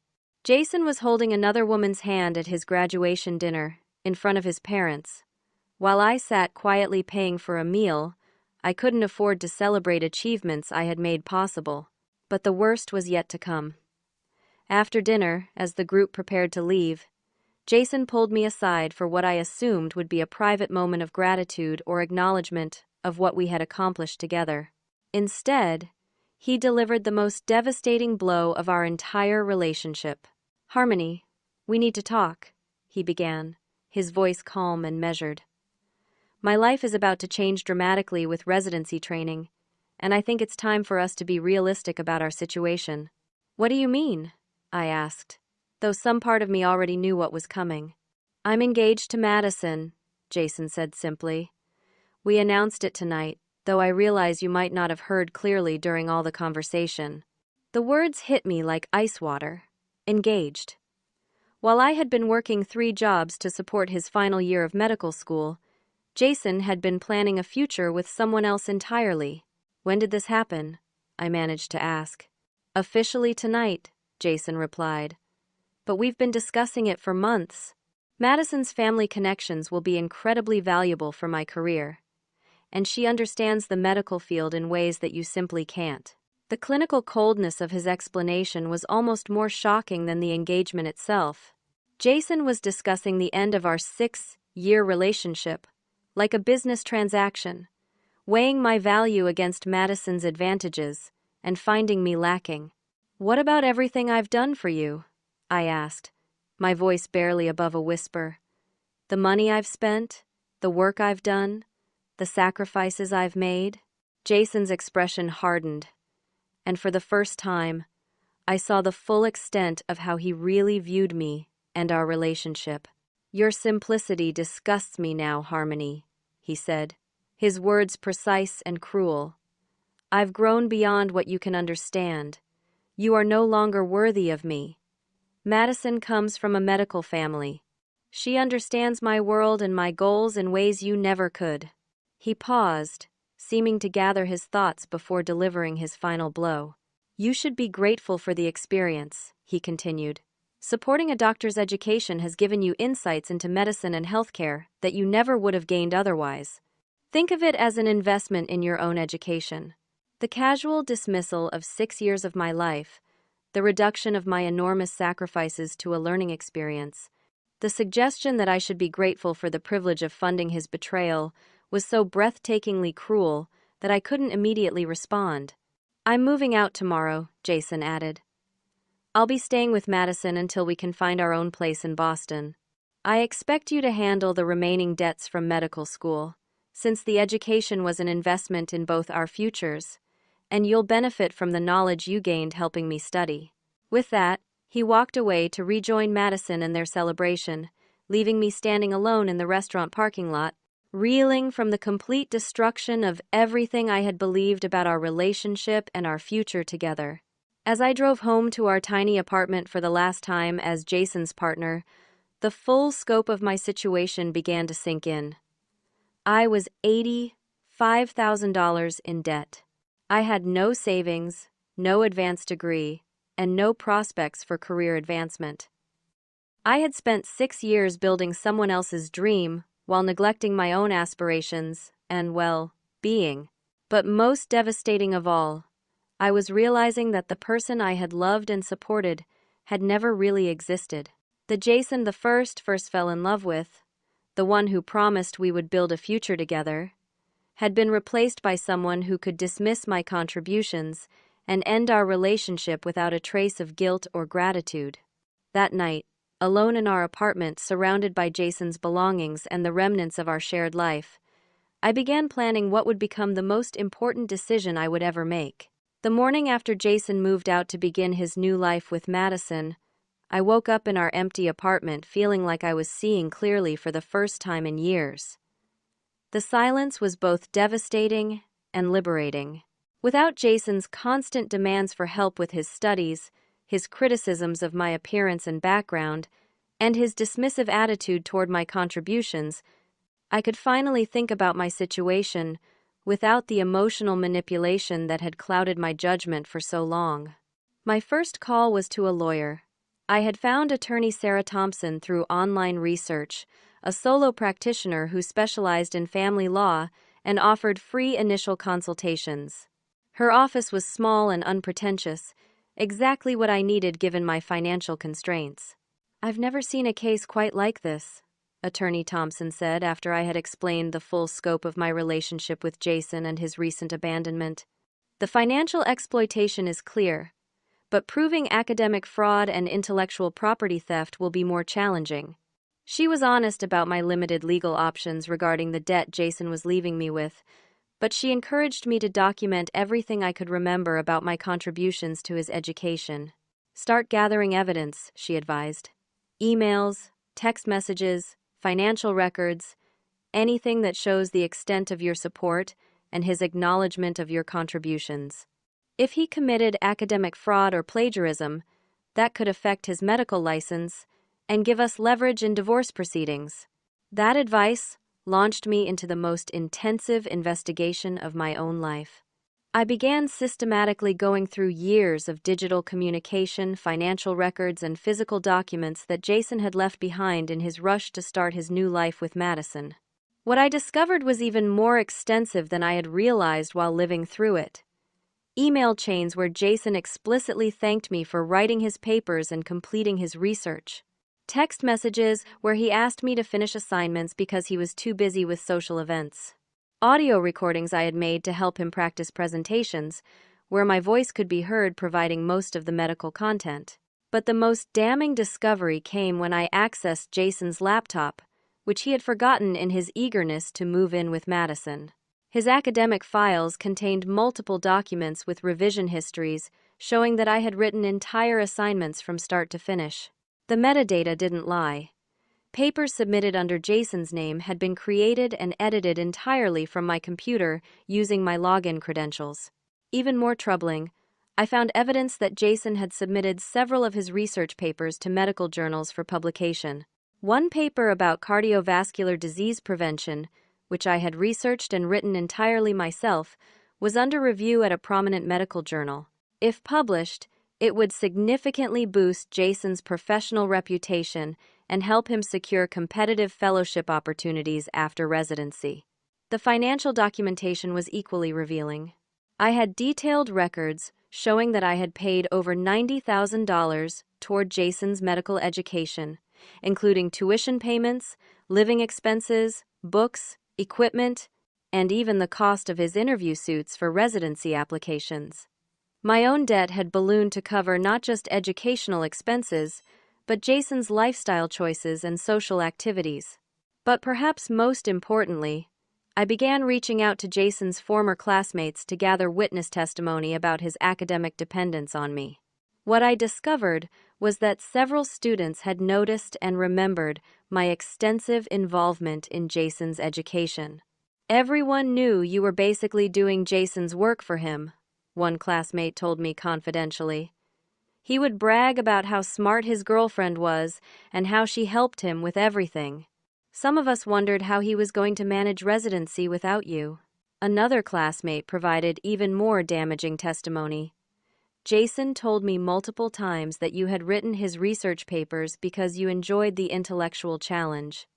Jason was holding another woman's hand at his graduation dinner, in front of his parents. While I sat quietly paying for a meal, I couldn't afford to celebrate achievements I had made possible. But the worst was yet to come. After dinner, as the group prepared to leave, Jason pulled me aside for what I assumed would be a private moment of gratitude or acknowledgement of what we had accomplished together. Instead, he delivered the most devastating blow of our entire relationship. "Harmony, we need to talk," he began, his voice calm and measured. "My life is about to change dramatically with residency training, and I think it's time for us to be realistic about our situation." "What do you mean?" I asked, though some part of me already knew what was coming. "I'm engaged to Madison," Jason said simply. "We announced it tonight, though I realize you might not have heard clearly during all the conversation." The words hit me like ice water. Engaged. While I had been working 3 jobs to support his final year of medical school, Jason had been planning a future with someone else entirely. "When did this happen?" I managed to ask. "Officially tonight," Jason replied. "But we've been discussing it for months. Madison's family connections will be incredibly valuable for my career, and she understands the medical field in ways that you simply can't." The clinical coldness of his explanation was almost more shocking than the engagement itself. Jason was discussing the end of our 6-year relationship, like a business transaction, weighing my value against Madison's advantages and finding me lacking. "What about everything I've done for you?" I asked, my voice barely above a whisper. "The money I've spent, the work I've done, the sacrifices I've made?" Jason's expression hardened, and for the first time, I saw the full extent of how he really viewed me and our relationship. "Your simplicity disgusts me now, Harmony," he said, his words precise and cruel. "I've grown beyond what you can understand. You are no longer worthy of me. Madison comes from a medical family. She understands my world and my goals in ways you never could." He paused, seeming to gather his thoughts before delivering his final blow. "You should be grateful for the experience," he continued. "Supporting a doctor's education has given you insights into medicine and healthcare that you never would have gained otherwise. Think of it as an investment in your own education." The casual dismissal of 6 years of my life, the reduction of my enormous sacrifices to a learning experience, the suggestion that I should be grateful for the privilege of funding his betrayal was so breathtakingly cruel that I couldn't immediately respond. "I'm moving out tomorrow," Jason added. "I'll be staying with Madison until we can find our own place in Boston. I expect you to handle the remaining debts from medical school, since the education was an investment in both our futures, and you'll benefit from the knowledge you gained helping me study." With that, he walked away to rejoin Madison in their celebration, leaving me standing alone in the restaurant parking lot, reeling from the complete destruction of everything I had believed about our relationship and our future together. As I drove home to our tiny apartment for the last time as Jason's partner, the full scope of my situation began to sink in. I was $85,000 in debt. I had no savings, no advanced degree, and no prospects for career advancement. I had spent 6 years building someone else's dream while neglecting my own aspirations and, well, being. But most devastating of all, I was realizing that the person I had loved and supported had never really existed. The Jason the first fell in love with, the one who promised we would build a future together, had been replaced by someone who could dismiss my contributions and end our relationship without a trace of guilt or gratitude. That night, alone in our apartment surrounded by Jason's belongings and the remnants of our shared life, I began planning what would become the most important decision I would ever make. The morning after Jason moved out to begin his new life with Madison, I woke up in our empty apartment feeling like I was seeing clearly for the first time in years. The silence was both devastating and liberating. Without Jason's constant demands for help with his studies, his criticisms of my appearance and background, and his dismissive attitude toward my contributions, I could finally think about my situation without the emotional manipulation that had clouded my judgment for so long. My first call was to a lawyer. I had found attorney Sarah Thompson through online research, a solo practitioner who specialized in family law and offered free initial consultations. Her office was small and unpretentious, exactly what I needed given my financial constraints. "I've never seen a case quite like this," Attorney Thompson said after I had explained the full scope of my relationship with Jason and his recent abandonment. "The financial exploitation is clear, but proving academic fraud and intellectual property theft will be more challenging." She was honest about my limited legal options regarding the debt Jason was leaving me with, but she encouraged me to document everything I could remember about my contributions to his education. "Start gathering evidence," she advised. "Emails, text messages, financial records, anything that shows the extent of your support and his acknowledgement of your contributions. If he committed academic fraud or plagiarism, that could affect his medical license and give us leverage in divorce proceedings." That advice launched me into the most intensive investigation of my own life. I began systematically going through years of digital communication, financial records, and physical documents that Jason had left behind in his rush to start his new life with Madison. What I discovered was even more extensive than I had realized while living through it. Email chains where Jason explicitly thanked me for writing his papers and completing his research. Text messages where he asked me to finish assignments because he was too busy with social events. Audio recordings I had made to help him practice presentations, where my voice could be heard providing most of the medical content. But the most damning discovery came when I accessed Jason's laptop, which he had forgotten in his eagerness to move in with Madison. His academic files contained multiple documents with revision histories showing that I had written entire assignments from start to finish. The metadata didn't lie. Papers submitted under Jason's name had been created and edited entirely from my computer using my login credentials. Even more troubling, I found evidence that Jason had submitted several of his research papers to medical journals for publication. One paper about cardiovascular disease prevention, which I had researched and written entirely myself, was under review at a prominent medical journal. If published, it would significantly boost Jason's professional reputation and help him secure competitive fellowship opportunities after residency. The financial documentation was equally revealing. I had detailed records showing that I had paid over $90,000 toward Jason's medical education, including tuition payments, living expenses, books, equipment, and even the cost of his interview suits for residency applications. My own debt had ballooned to cover not just educational expenses, but Jason's lifestyle choices and social activities. But perhaps most importantly, I began reaching out to Jason's former classmates to gather witness testimony about his academic dependence on me. What I discovered was that several students had noticed and remembered my extensive involvement in Jason's education. "Everyone knew you were basically doing Jason's work for him," one classmate told me confidentially. "He would brag about how smart his girlfriend was and how she helped him with everything. Some of us wondered how he was going to manage residency without you." Another classmate provided even more damaging testimony. "Jason told me multiple times that you had written his research papers because you enjoyed the intellectual challenge.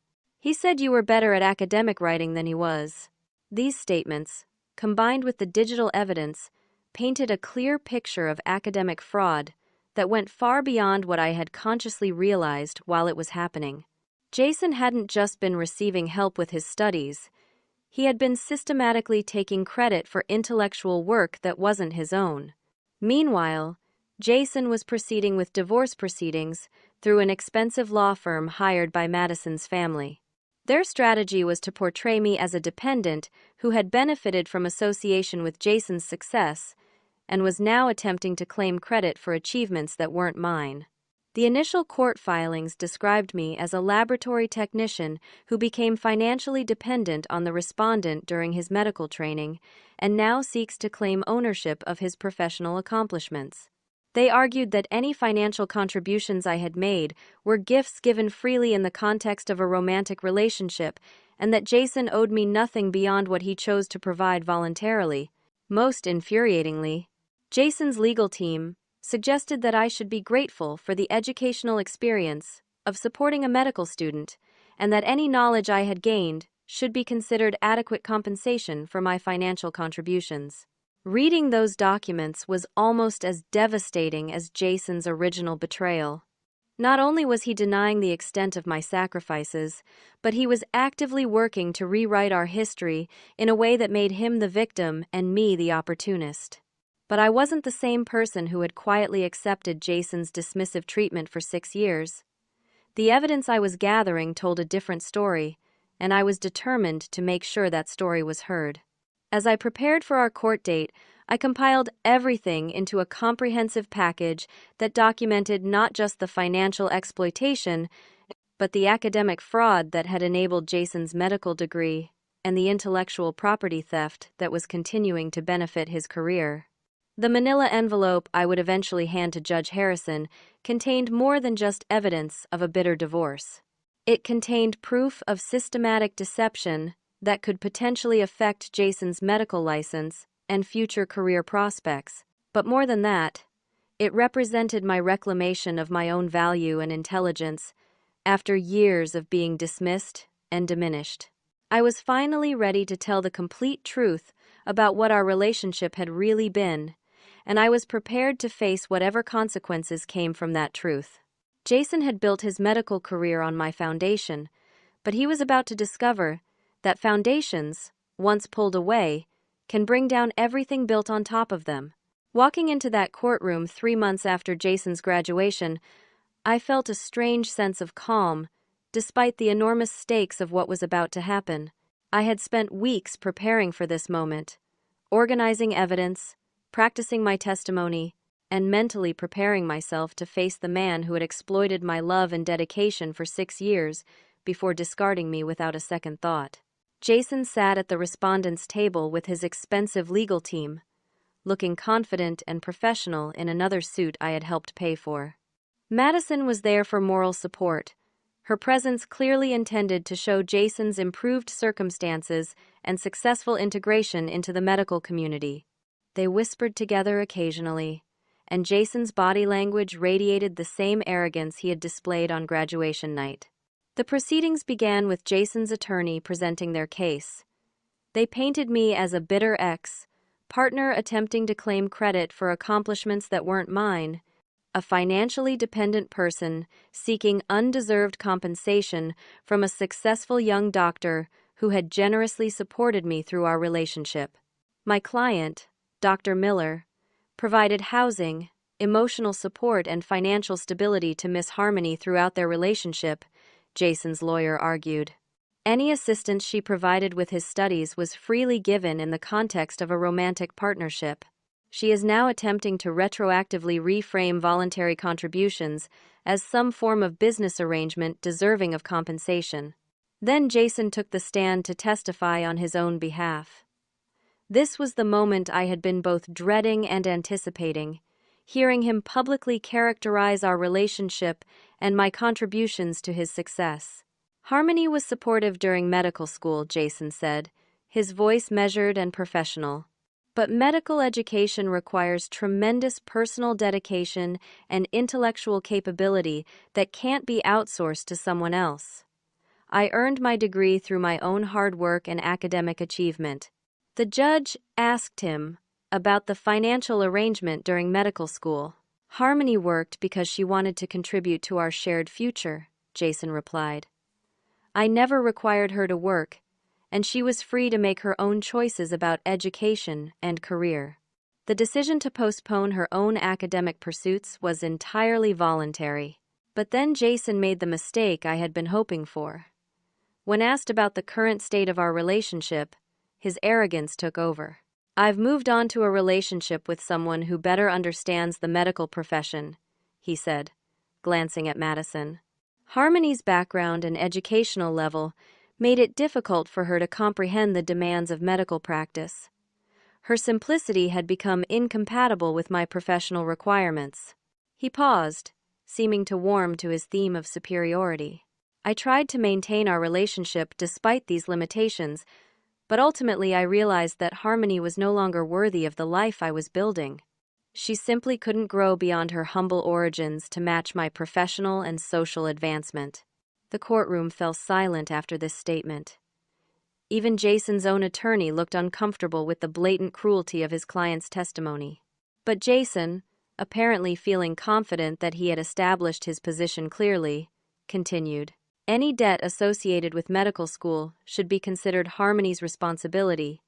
He said you were better at academic writing than he was." These statements, combined with the digital evidence, painted a clear picture of academic fraud that went far beyond what I had consciously realized while it was happening. Jason hadn't just been receiving help with his studies, he had been systematically taking credit for intellectual work that wasn't his own. Meanwhile, Jason was proceeding with divorce proceedings through an expensive law firm hired by Madison's family. Their strategy was to portray me as a dependent who had benefited from association with Jason's success and was now attempting to claim credit for achievements that weren't mine. The initial court filings described me as a laboratory technician who became financially dependent on the respondent during his medical training and now seeks to claim ownership of his professional accomplishments. They argued that any financial contributions I had made were gifts given freely in the context of a romantic relationship, and that Jason owed me nothing beyond what he chose to provide voluntarily. Most infuriatingly, Jason's legal team suggested that I should be grateful for the educational experience of supporting a medical student, and that any knowledge I had gained should be considered adequate compensation for my financial contributions. Reading those documents was almost as devastating as Jason's original betrayal. Not only was he denying the extent of my sacrifices, but he was actively working to rewrite our history in a way that made him the victim and me the opportunist. But I wasn't the same person who had quietly accepted Jason's dismissive treatment for 6 years. The evidence I was gathering told a different story, and I was determined to make sure that story was heard. As I prepared for our court date, I compiled everything into a comprehensive package that documented not just the financial exploitation, but the academic fraud that had enabled Jason's medical degree and the intellectual property theft that was continuing to benefit his career. The manila envelope I would eventually hand to Judge Harrison contained more than just evidence of a bitter divorce. It contained proof of systematic deception that could potentially affect Jason's medical license and future career prospects. But more than that, it represented my reclamation of my own value and intelligence after years of being dismissed and diminished. I was finally ready to tell the complete truth about what our relationship had really been, and I was prepared to face whatever consequences came from that truth. Jason had built his medical career on my foundation, but he was about to discover that foundations, once pulled away, can bring down everything built on top of them. Walking into that courtroom 3 months after Jason's graduation, I felt a strange sense of calm, despite the enormous stakes of what was about to happen. I had spent weeks preparing for this moment, organizing evidence, practicing my testimony, and mentally preparing myself to face the man who had exploited my love and dedication for 6 years before discarding me without a second thought. Jason sat at the respondent's table with his expensive legal team, looking confident and professional in another suit I had helped pay for. Madison was there for moral support, her presence clearly intended to show Jason's improved circumstances and successful integration into the medical community. They whispered together occasionally, and Jason's body language radiated the same arrogance he had displayed on graduation night. The proceedings began with Jason's attorney presenting their case. They painted me as a bitter ex-partner attempting to claim credit for accomplishments that weren't mine, a financially dependent person seeking undeserved compensation from a successful young doctor who had generously supported me through our relationship. My client, Dr. Miller, provided housing, emotional support, and financial stability to Miss Harmony throughout their relationship, Jason's lawyer argued. Any assistance she provided with his studies was freely given in the context of a romantic partnership. She is now attempting to retroactively reframe voluntary contributions as some form of business arrangement deserving of compensation. Then Jason took the stand to testify on his own behalf. This was the moment I had been both dreading and anticipating, hearing him publicly characterize our relationship and my contributions to his success. Harmony was supportive during medical school, Jason said, his voice measured and professional. But medical education requires tremendous personal dedication and intellectual capability that can't be outsourced to someone else. I earned my degree through my own hard work and academic achievement. The judge asked him about the financial arrangement during medical school. Harmony worked because she wanted to contribute to our shared future, Jason replied. I never required her to work, and she was free to make her own choices about education and career. The decision to postpone her own academic pursuits was entirely voluntary. But then Jason made the mistake I had been hoping for. When asked about the current state of our relationship, his arrogance took over. "I've moved on to a relationship with someone who better understands the medical profession," he said, glancing at Madison. Harmony's background and educational level made it difficult for her to comprehend the demands of medical practice. Her simplicity had become incompatible with my professional requirements. He paused, seeming to warm to his theme of superiority. I tried to maintain our relationship despite these limitations, but ultimately I realized that Harmony was no longer worthy of the life I was building. She simply couldn't grow beyond her humble origins to match my professional and social advancement. The courtroom fell silent after this statement. Even Jason's own attorney looked uncomfortable with the blatant cruelty of his client's testimony. But Jason, apparently feeling confident that he had established his position clearly, continued. "Any debt associated with medical school should be considered Harmony's responsibility,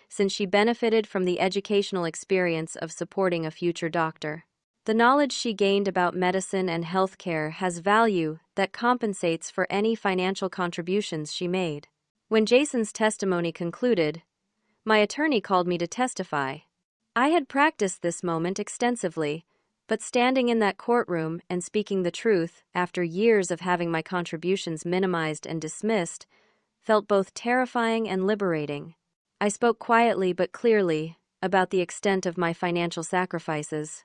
since she benefited from the educational experience of supporting a future doctor. The knowledge she gained about medicine and healthcare has value that compensates for any financial contributions she made." When Jason's testimony concluded, my attorney called me to testify. I had practiced this moment extensively, but standing in that courtroom and speaking the truth after years of having my contributions minimized and dismissed felt both terrifying and liberating. I spoke quietly but clearly about the extent of my financial sacrifices,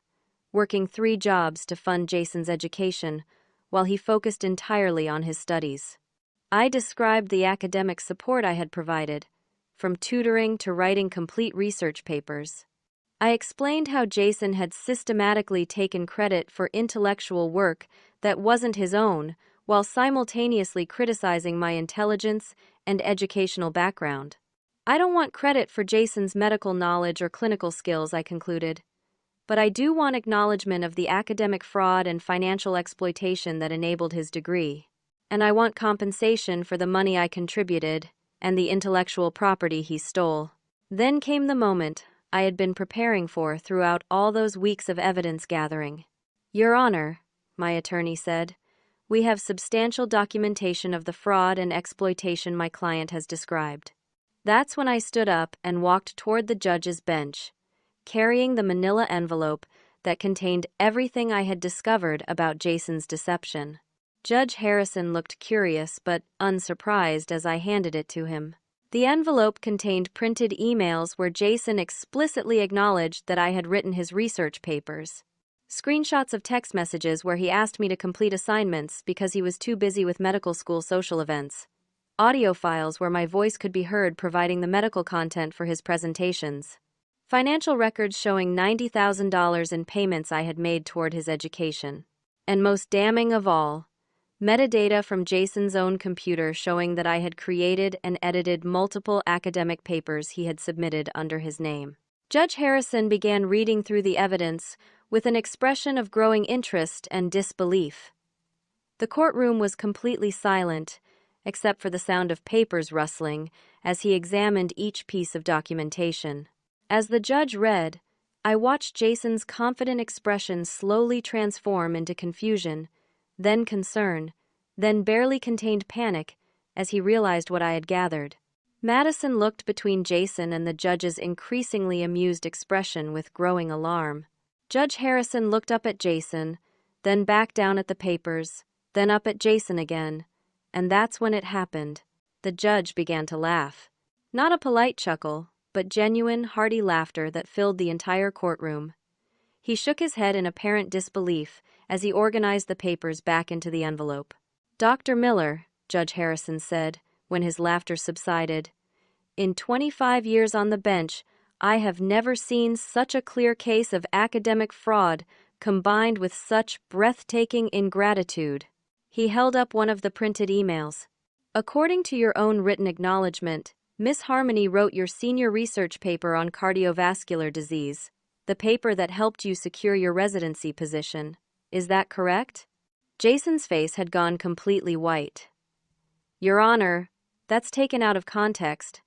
working 3 jobs to fund Jason's education while he focused entirely on his studies. I described the academic support I had provided, from tutoring to writing complete research papers. I explained how Jason had systematically taken credit for intellectual work that wasn't his own, while simultaneously criticizing my intelligence and educational background. "I don't want credit for Jason's medical knowledge or clinical skills," I concluded, "but I do want acknowledgement of the academic fraud and financial exploitation that enabled his degree. And I want compensation for the money I contributed and the intellectual property he stole." Then came the moment I had been preparing for throughout all those weeks of evidence gathering. "Your Honor," my attorney said, "we have substantial documentation of the fraud and exploitation my client has described." That's when I stood up and walked toward the judge's bench, carrying the manila envelope that contained everything I had discovered about Jason's deception. Judge Harrison looked curious but unsurprised as I handed it to him. The envelope contained printed emails where Jason explicitly acknowledged that I had written his research papers, screenshots of text messages where he asked me to complete assignments because he was too busy with medical school social events, audio files where my voice could be heard providing the medical content for his presentations, financial records showing $90,000 in payments I had made toward his education, and most damning of all, metadata from Jason's own computer showing that I had created and edited multiple academic papers he had submitted under his name. Judge Harrison began reading through the evidence with an expression of growing interest and disbelief. The courtroom was completely silent, except for the sound of papers rustling as he examined each piece of documentation. As the judge read, I watched Jason's confident expression slowly transform into confusion, then concern, then barely contained panic as he realized what I had gathered. Madison looked between Jason and the judge's increasingly amused expression with growing alarm. Judge Harrison looked up at Jason, then back down at the papers, then up at Jason again, and that's when it happened. The judge began to laugh. Not a polite chuckle, but genuine, hearty laughter that filled the entire courtroom. He shook his head in apparent disbelief as he organized the papers back into the envelope. "Dr. Miller," Judge Harrison said, when his laughter subsided, "in 25 years on the bench, I have never seen such a clear case of academic fraud combined with such breathtaking ingratitude." He held up one of the printed emails. "According to your own written acknowledgement, Miss Harmony wrote your senior research paper on cardiovascular disease, the paper that helped you secure your residency position. Is that correct?" Jason's face had gone completely white. "Your Honor, that's taken out of context.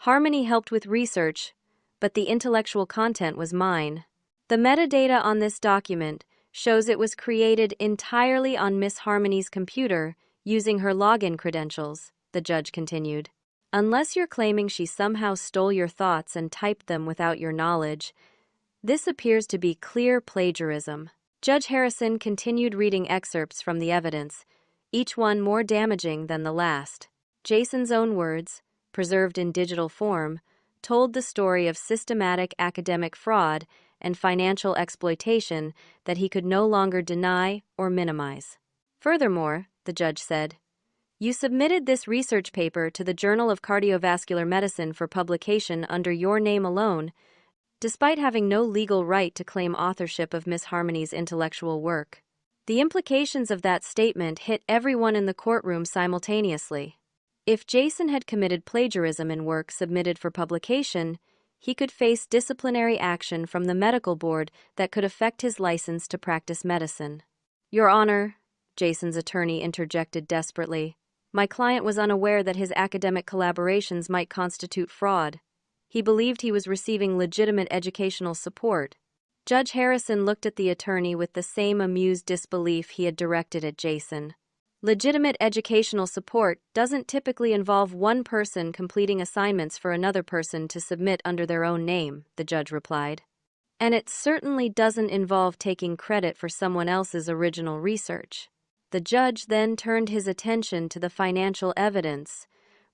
Harmony helped with research, but the intellectual content was mine. The metadata on this document shows it was created entirely on Miss Harmony's computer using her login credentials, the judge continued. Unless you're claiming she somehow stole your thoughts and typed them without your knowledge, this appears to be clear plagiarism. Judge Harrison continued reading excerpts from the evidence, each one more damaging than the last. Jason's own words, preserved in digital form, told the story of systematic academic fraud and financial exploitation that he could no longer deny or minimize. Furthermore, the judge said, you submitted this research paper to the Journal of Cardiovascular Medicine for publication under your name alone, despite having no legal right to claim authorship of Miss Harmony's intellectual work. The implications of that statement hit everyone in the courtroom simultaneously. If Jason had committed plagiarism in work submitted for publication, he could face disciplinary action from the medical board that could affect his license to practice medicine. Your Honor, Jason's attorney interjected desperately, my client was unaware that his academic collaborations might constitute fraud. He believed he was receiving legitimate educational support. Judge Harrison looked at the attorney with the same amused disbelief he had directed at Jason. Legitimate educational support doesn't typically involve one person completing assignments for another person to submit under their own name, the judge replied. And it certainly doesn't involve taking credit for someone else's original research. The judge then turned his attention to the financial evidence,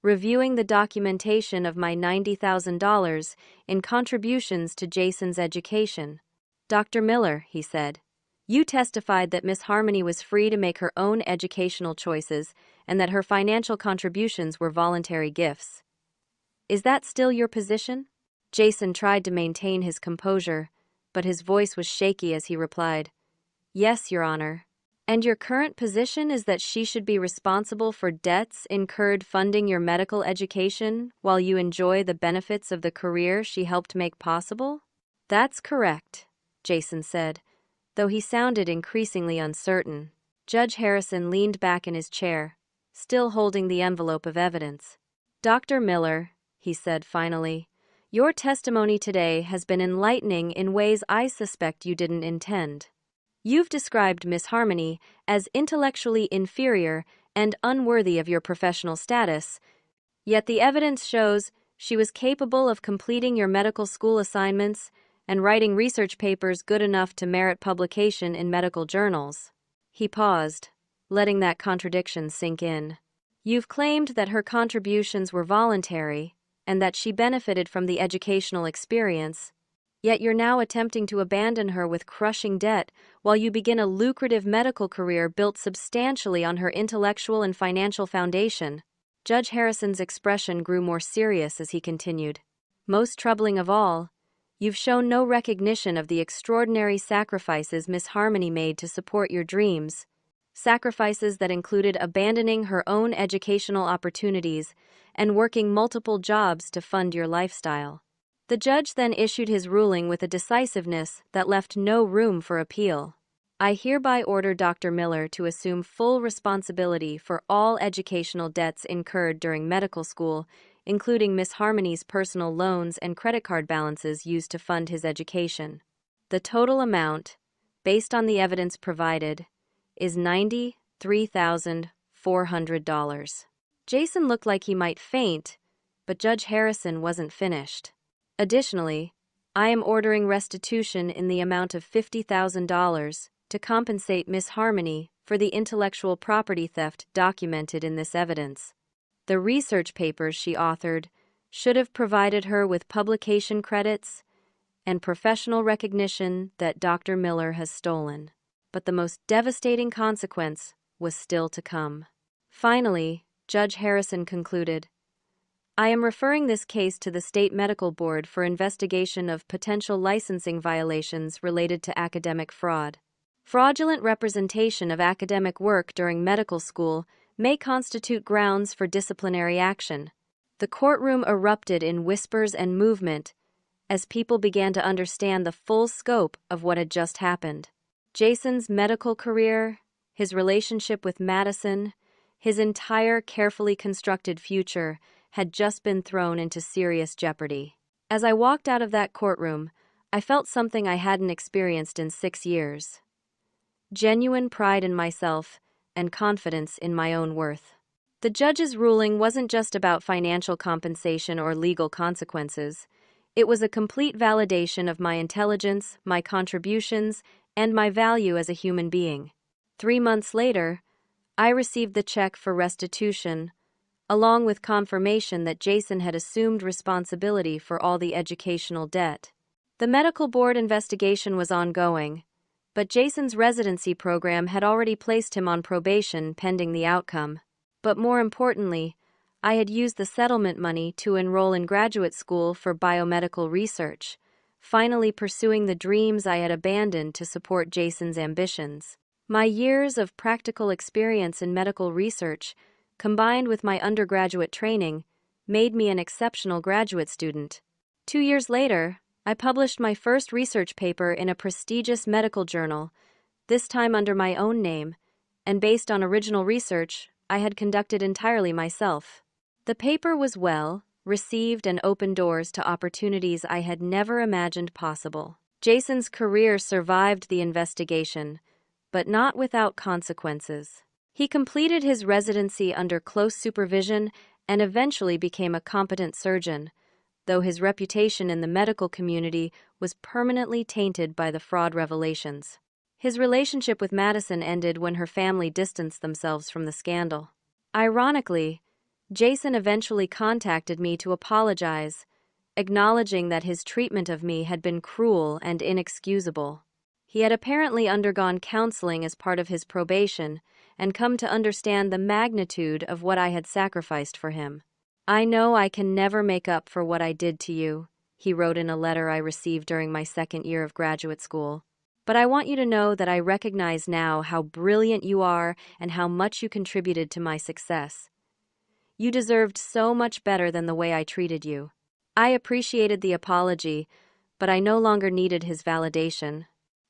reviewing the documentation of my $90,000 in contributions to Jason's education. Dr. Miller, he said, you testified that Miss Harmony was free to make her own educational choices and that her financial contributions were voluntary gifts. Is that still your position? Jason tried to maintain his composure, but his voice was shaky as he replied, yes, Your Honor. And your current position is that she should be responsible for debts incurred funding your medical education while you enjoy the benefits of the career she helped make possible? That's correct, Jason said, though he sounded increasingly uncertain. Judge Harrison leaned back in his chair, still holding the envelope of evidence. Dr. Miller, he said finally, your testimony today has been enlightening in ways I suspect you didn't intend. You've described Miss Harmony as intellectually inferior and unworthy of your professional status, yet the evidence shows she was capable of completing your medical school assignments and writing research papers good enough to merit publication in medical journals. He paused, letting that contradiction sink in. You've claimed that her contributions were voluntary and that she benefited from the educational experience, yet you're now attempting to abandon her with crushing debt while you begin a lucrative medical career built substantially on her intellectual and financial foundation. Judge Harrison's expression grew more serious as he continued. Most troubling of all, you've shown no recognition of the extraordinary sacrifices Miss Harmony made to support your dreams, sacrifices that included abandoning her own educational opportunities and working multiple jobs to fund your lifestyle. The judge then issued his ruling with a decisiveness that left no room for appeal. I hereby order Dr. Miller to assume full responsibility for all educational debts incurred during medical school, including Miss Harmony's personal loans and credit card balances used to fund his education. The total amount, based on the evidence provided, is $93,400. Jason looked like he might faint, but Judge Harrison wasn't finished. Additionally, I am ordering restitution in the amount of $50,000 to compensate Miss Harmony for the intellectual property theft documented in this evidence. The research papers she authored should have provided her with publication credits and professional recognition that Dr. Miller has stolen. But the most devastating consequence was still to come. Finally, Judge Harrison concluded, I am referring this case to the State Medical Board for investigation of potential licensing violations related to academic fraud. Fraudulent representation of academic work during medical school may constitute grounds for disciplinary action. The courtroom erupted in whispers and movement as people began to understand the full scope of what had just happened. Jason's medical career, his relationship with Madison, his entire carefully constructed future had just been thrown into serious jeopardy. As I walked out of that courtroom, I felt something I hadn't experienced in 6 years. Genuine pride in myself and confidence in my own worth. The judge's ruling wasn't just about financial compensation or legal consequences. It was a complete validation of my intelligence, my contributions, and my value as a human being. 3 months later, I received the check for restitution, along with confirmation that Jason had assumed responsibility for all the educational debt. The medical board investigation was ongoing, but Jason's residency program had already placed him on probation pending the outcome. But more importantly, I had used the settlement money to enroll in graduate school for biomedical research, finally pursuing the dreams I had abandoned to support Jason's ambitions. My years of practical experience in medical research, combined with my undergraduate training, made me an exceptional graduate student. 2 years later, I published my first research paper in a prestigious medical journal, this time under my own name, and based on original research I had conducted entirely myself. The paper was well received and opened doors to opportunities I had never imagined possible. Jason's career survived the investigation, but not without consequences. He completed his residency under close supervision and eventually became a competent surgeon, though his reputation in the medical community was permanently tainted by the fraud revelations. His relationship with Madison ended when her family distanced themselves from the scandal. Ironically, Jason eventually contacted me to apologize, acknowledging that his treatment of me had been cruel and inexcusable. He had apparently undergone counseling as part of his probation and come to understand the magnitude of what I had sacrificed for him. "I know I can never make up for what I did to you," he wrote in a letter I received during my second year of graduate school. "But I want you to know that I recognize now how brilliant you are and how much you contributed to my success. You deserved so much better than the way I treated you." I appreciated the apology, but I no longer needed his validation.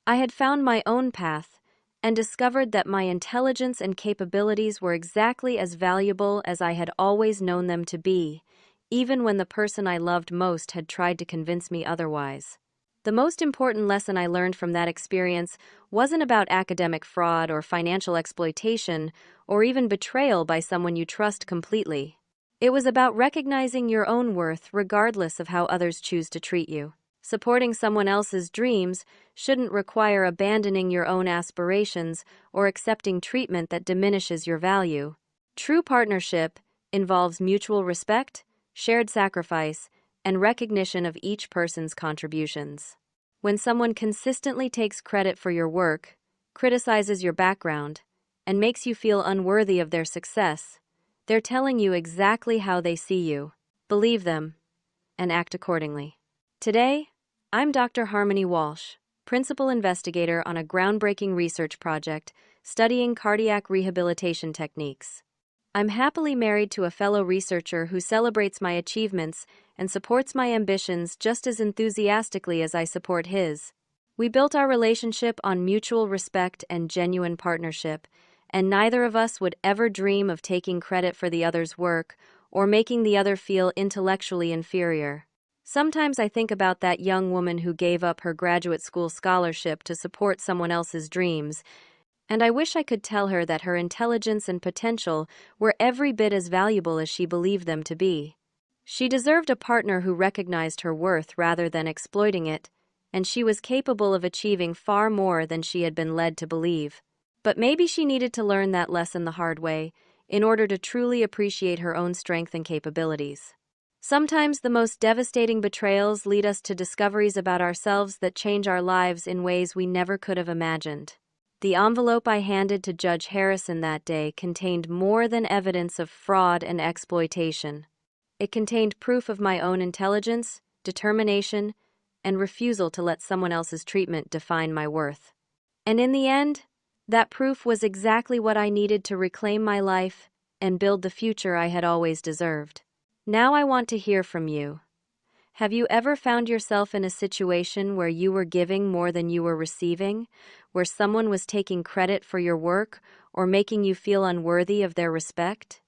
I had found my own path and discovered that my intelligence and capabilities were exactly as valuable as I had always known them to be, even when the person I loved most had tried to convince me otherwise. The most important lesson I learned from that experience wasn't about academic fraud or financial exploitation or even betrayal by someone you trust completely. It was about recognizing your own worth regardless of how others choose to treat you. Supporting someone else's dreams shouldn't require abandoning your own aspirations or accepting treatment that diminishes your value. True partnership involves mutual respect, shared sacrifice, and recognition of each person's contributions. When someone consistently takes credit for your work, criticizes your background, and makes you feel unworthy of their success, they're telling you exactly how they see you. Believe them, and act accordingly. Today, I'm Dr. Harmony Walsh, principal investigator on a groundbreaking research project studying cardiac rehabilitation techniques. I'm happily married to a fellow researcher who celebrates my achievements and supports my ambitions just as enthusiastically as I support his. We built our relationship on mutual respect and genuine partnership, and neither of us would ever dream of taking credit for the other's work or making the other feel intellectually inferior. Sometimes I think about that young woman who gave up her graduate school scholarship to support someone else's dreams, and I wish I could tell her that her intelligence and potential were every bit as valuable as she believed them to be. She deserved a partner who recognized her worth rather than exploiting it, and she was capable of achieving far more than she had been led to believe. But maybe she needed to learn that lesson the hard way in order to truly appreciate her own strength and capabilities. Sometimes the most devastating betrayals lead us to discoveries about ourselves that change our lives in ways we never could have imagined. The envelope I handed to Judge Harrison that day contained more than evidence of fraud and exploitation. It contained proof of my own intelligence, determination, and refusal to let someone else's treatment define my worth. And in the end, that proof was exactly what I needed to reclaim my life and build the future I had always deserved. Now I want to hear from you. Have you ever found yourself in a situation where you were giving more than you were receiving, where someone was taking credit for your work or making you feel unworthy of their respect?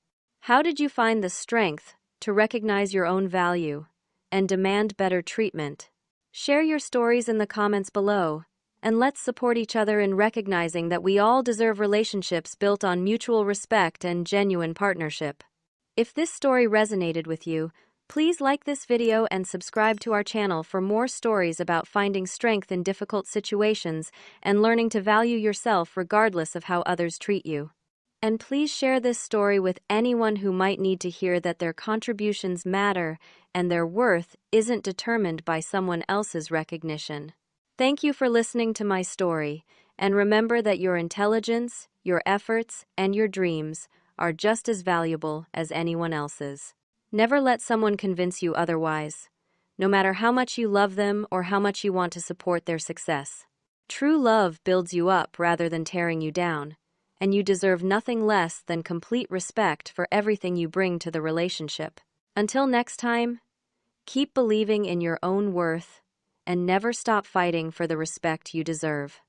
How did you find the strength to recognize your own value and demand better treatment. Share your stories in the comments below, and let's support each other in recognizing that we all deserve relationships built on mutual respect and genuine partnership. If this story resonated with you, please like this video and subscribe to our channel for more stories about finding strength in difficult situations and learning to value yourself regardless of how others treat you. And please share this story with anyone who might need to hear that their contributions matter and their worth isn't determined by someone else's recognition. Thank you for listening to my story, and remember that your intelligence, your efforts, and your dreams are just as valuable as anyone else's. Never let someone convince you otherwise, no matter how much you love them or how much you want to support their success. True love builds you up rather than tearing you down, and you deserve nothing less than complete respect for everything you bring to the relationship. Until next time, keep believing in your own worth and never stop fighting for the respect you deserve.